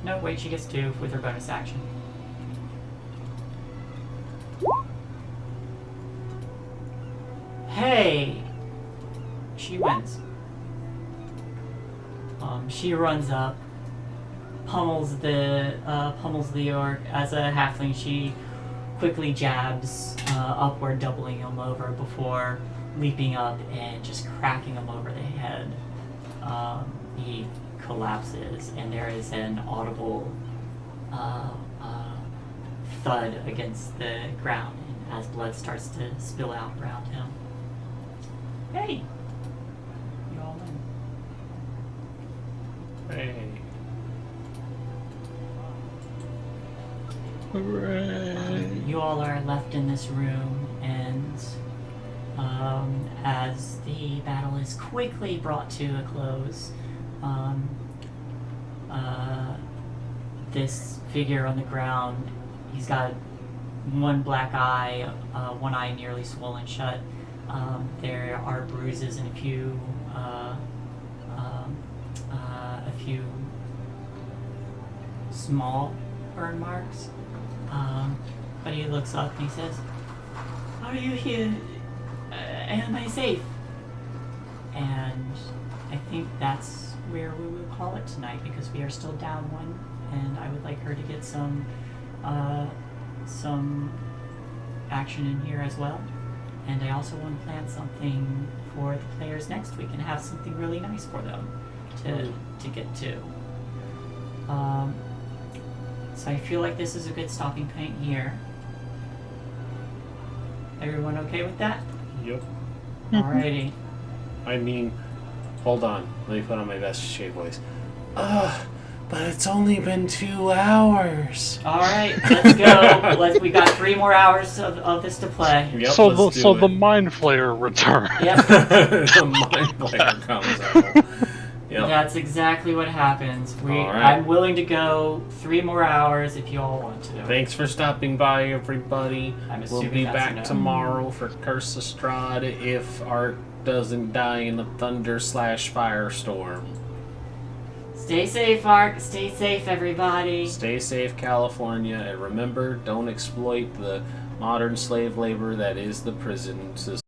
No, wait, she gets 2 with her bonus action. Hey! She wins. She runs up, pummels the orc. As a halfling, she quickly jabs upward, doubling him over before leaping up and just cracking him over the head. He collapses, and there is an audible thud against the ground as blood starts to spill out around him. Hey! You all win. Hey. Hooray! You all are left in this room, and as the battle is quickly brought to a close, this figure on the ground, he's got 1 black eye, 1 eye nearly swollen shut. There are bruises and a few small burn marks. But he looks up and he says, "Are you here? Am I safe?" And I think that's where we will call it tonight, because we are still down 1, and I would like her to get some action in here as well. And I also want to plan something for the players next week and have something really nice for them to get to. So I feel like this is a good stopping point here. Everyone okay with that? Yep. Alrighty. I mean, hold on. Let me put on my best shade voice. But it's only been 2 hours. Alright, let's go. We got 3 more hours of this to play. Yep, So let's do it. the Mind Flayer returns. Yep. The mind player comes out. Yep. That's exactly what happens. Alright. I'm willing to go 3 more hours if you all want to. Thanks for stopping by, everybody. I'm We'll assuming be that's a back no. tomorrow for Curse of Strahd if Art doesn't die in a thunder/firestorm. Stay safe, Ark. Stay safe, everybody. Stay safe, California, and remember, don't exploit the modern slave labor that is the prison system.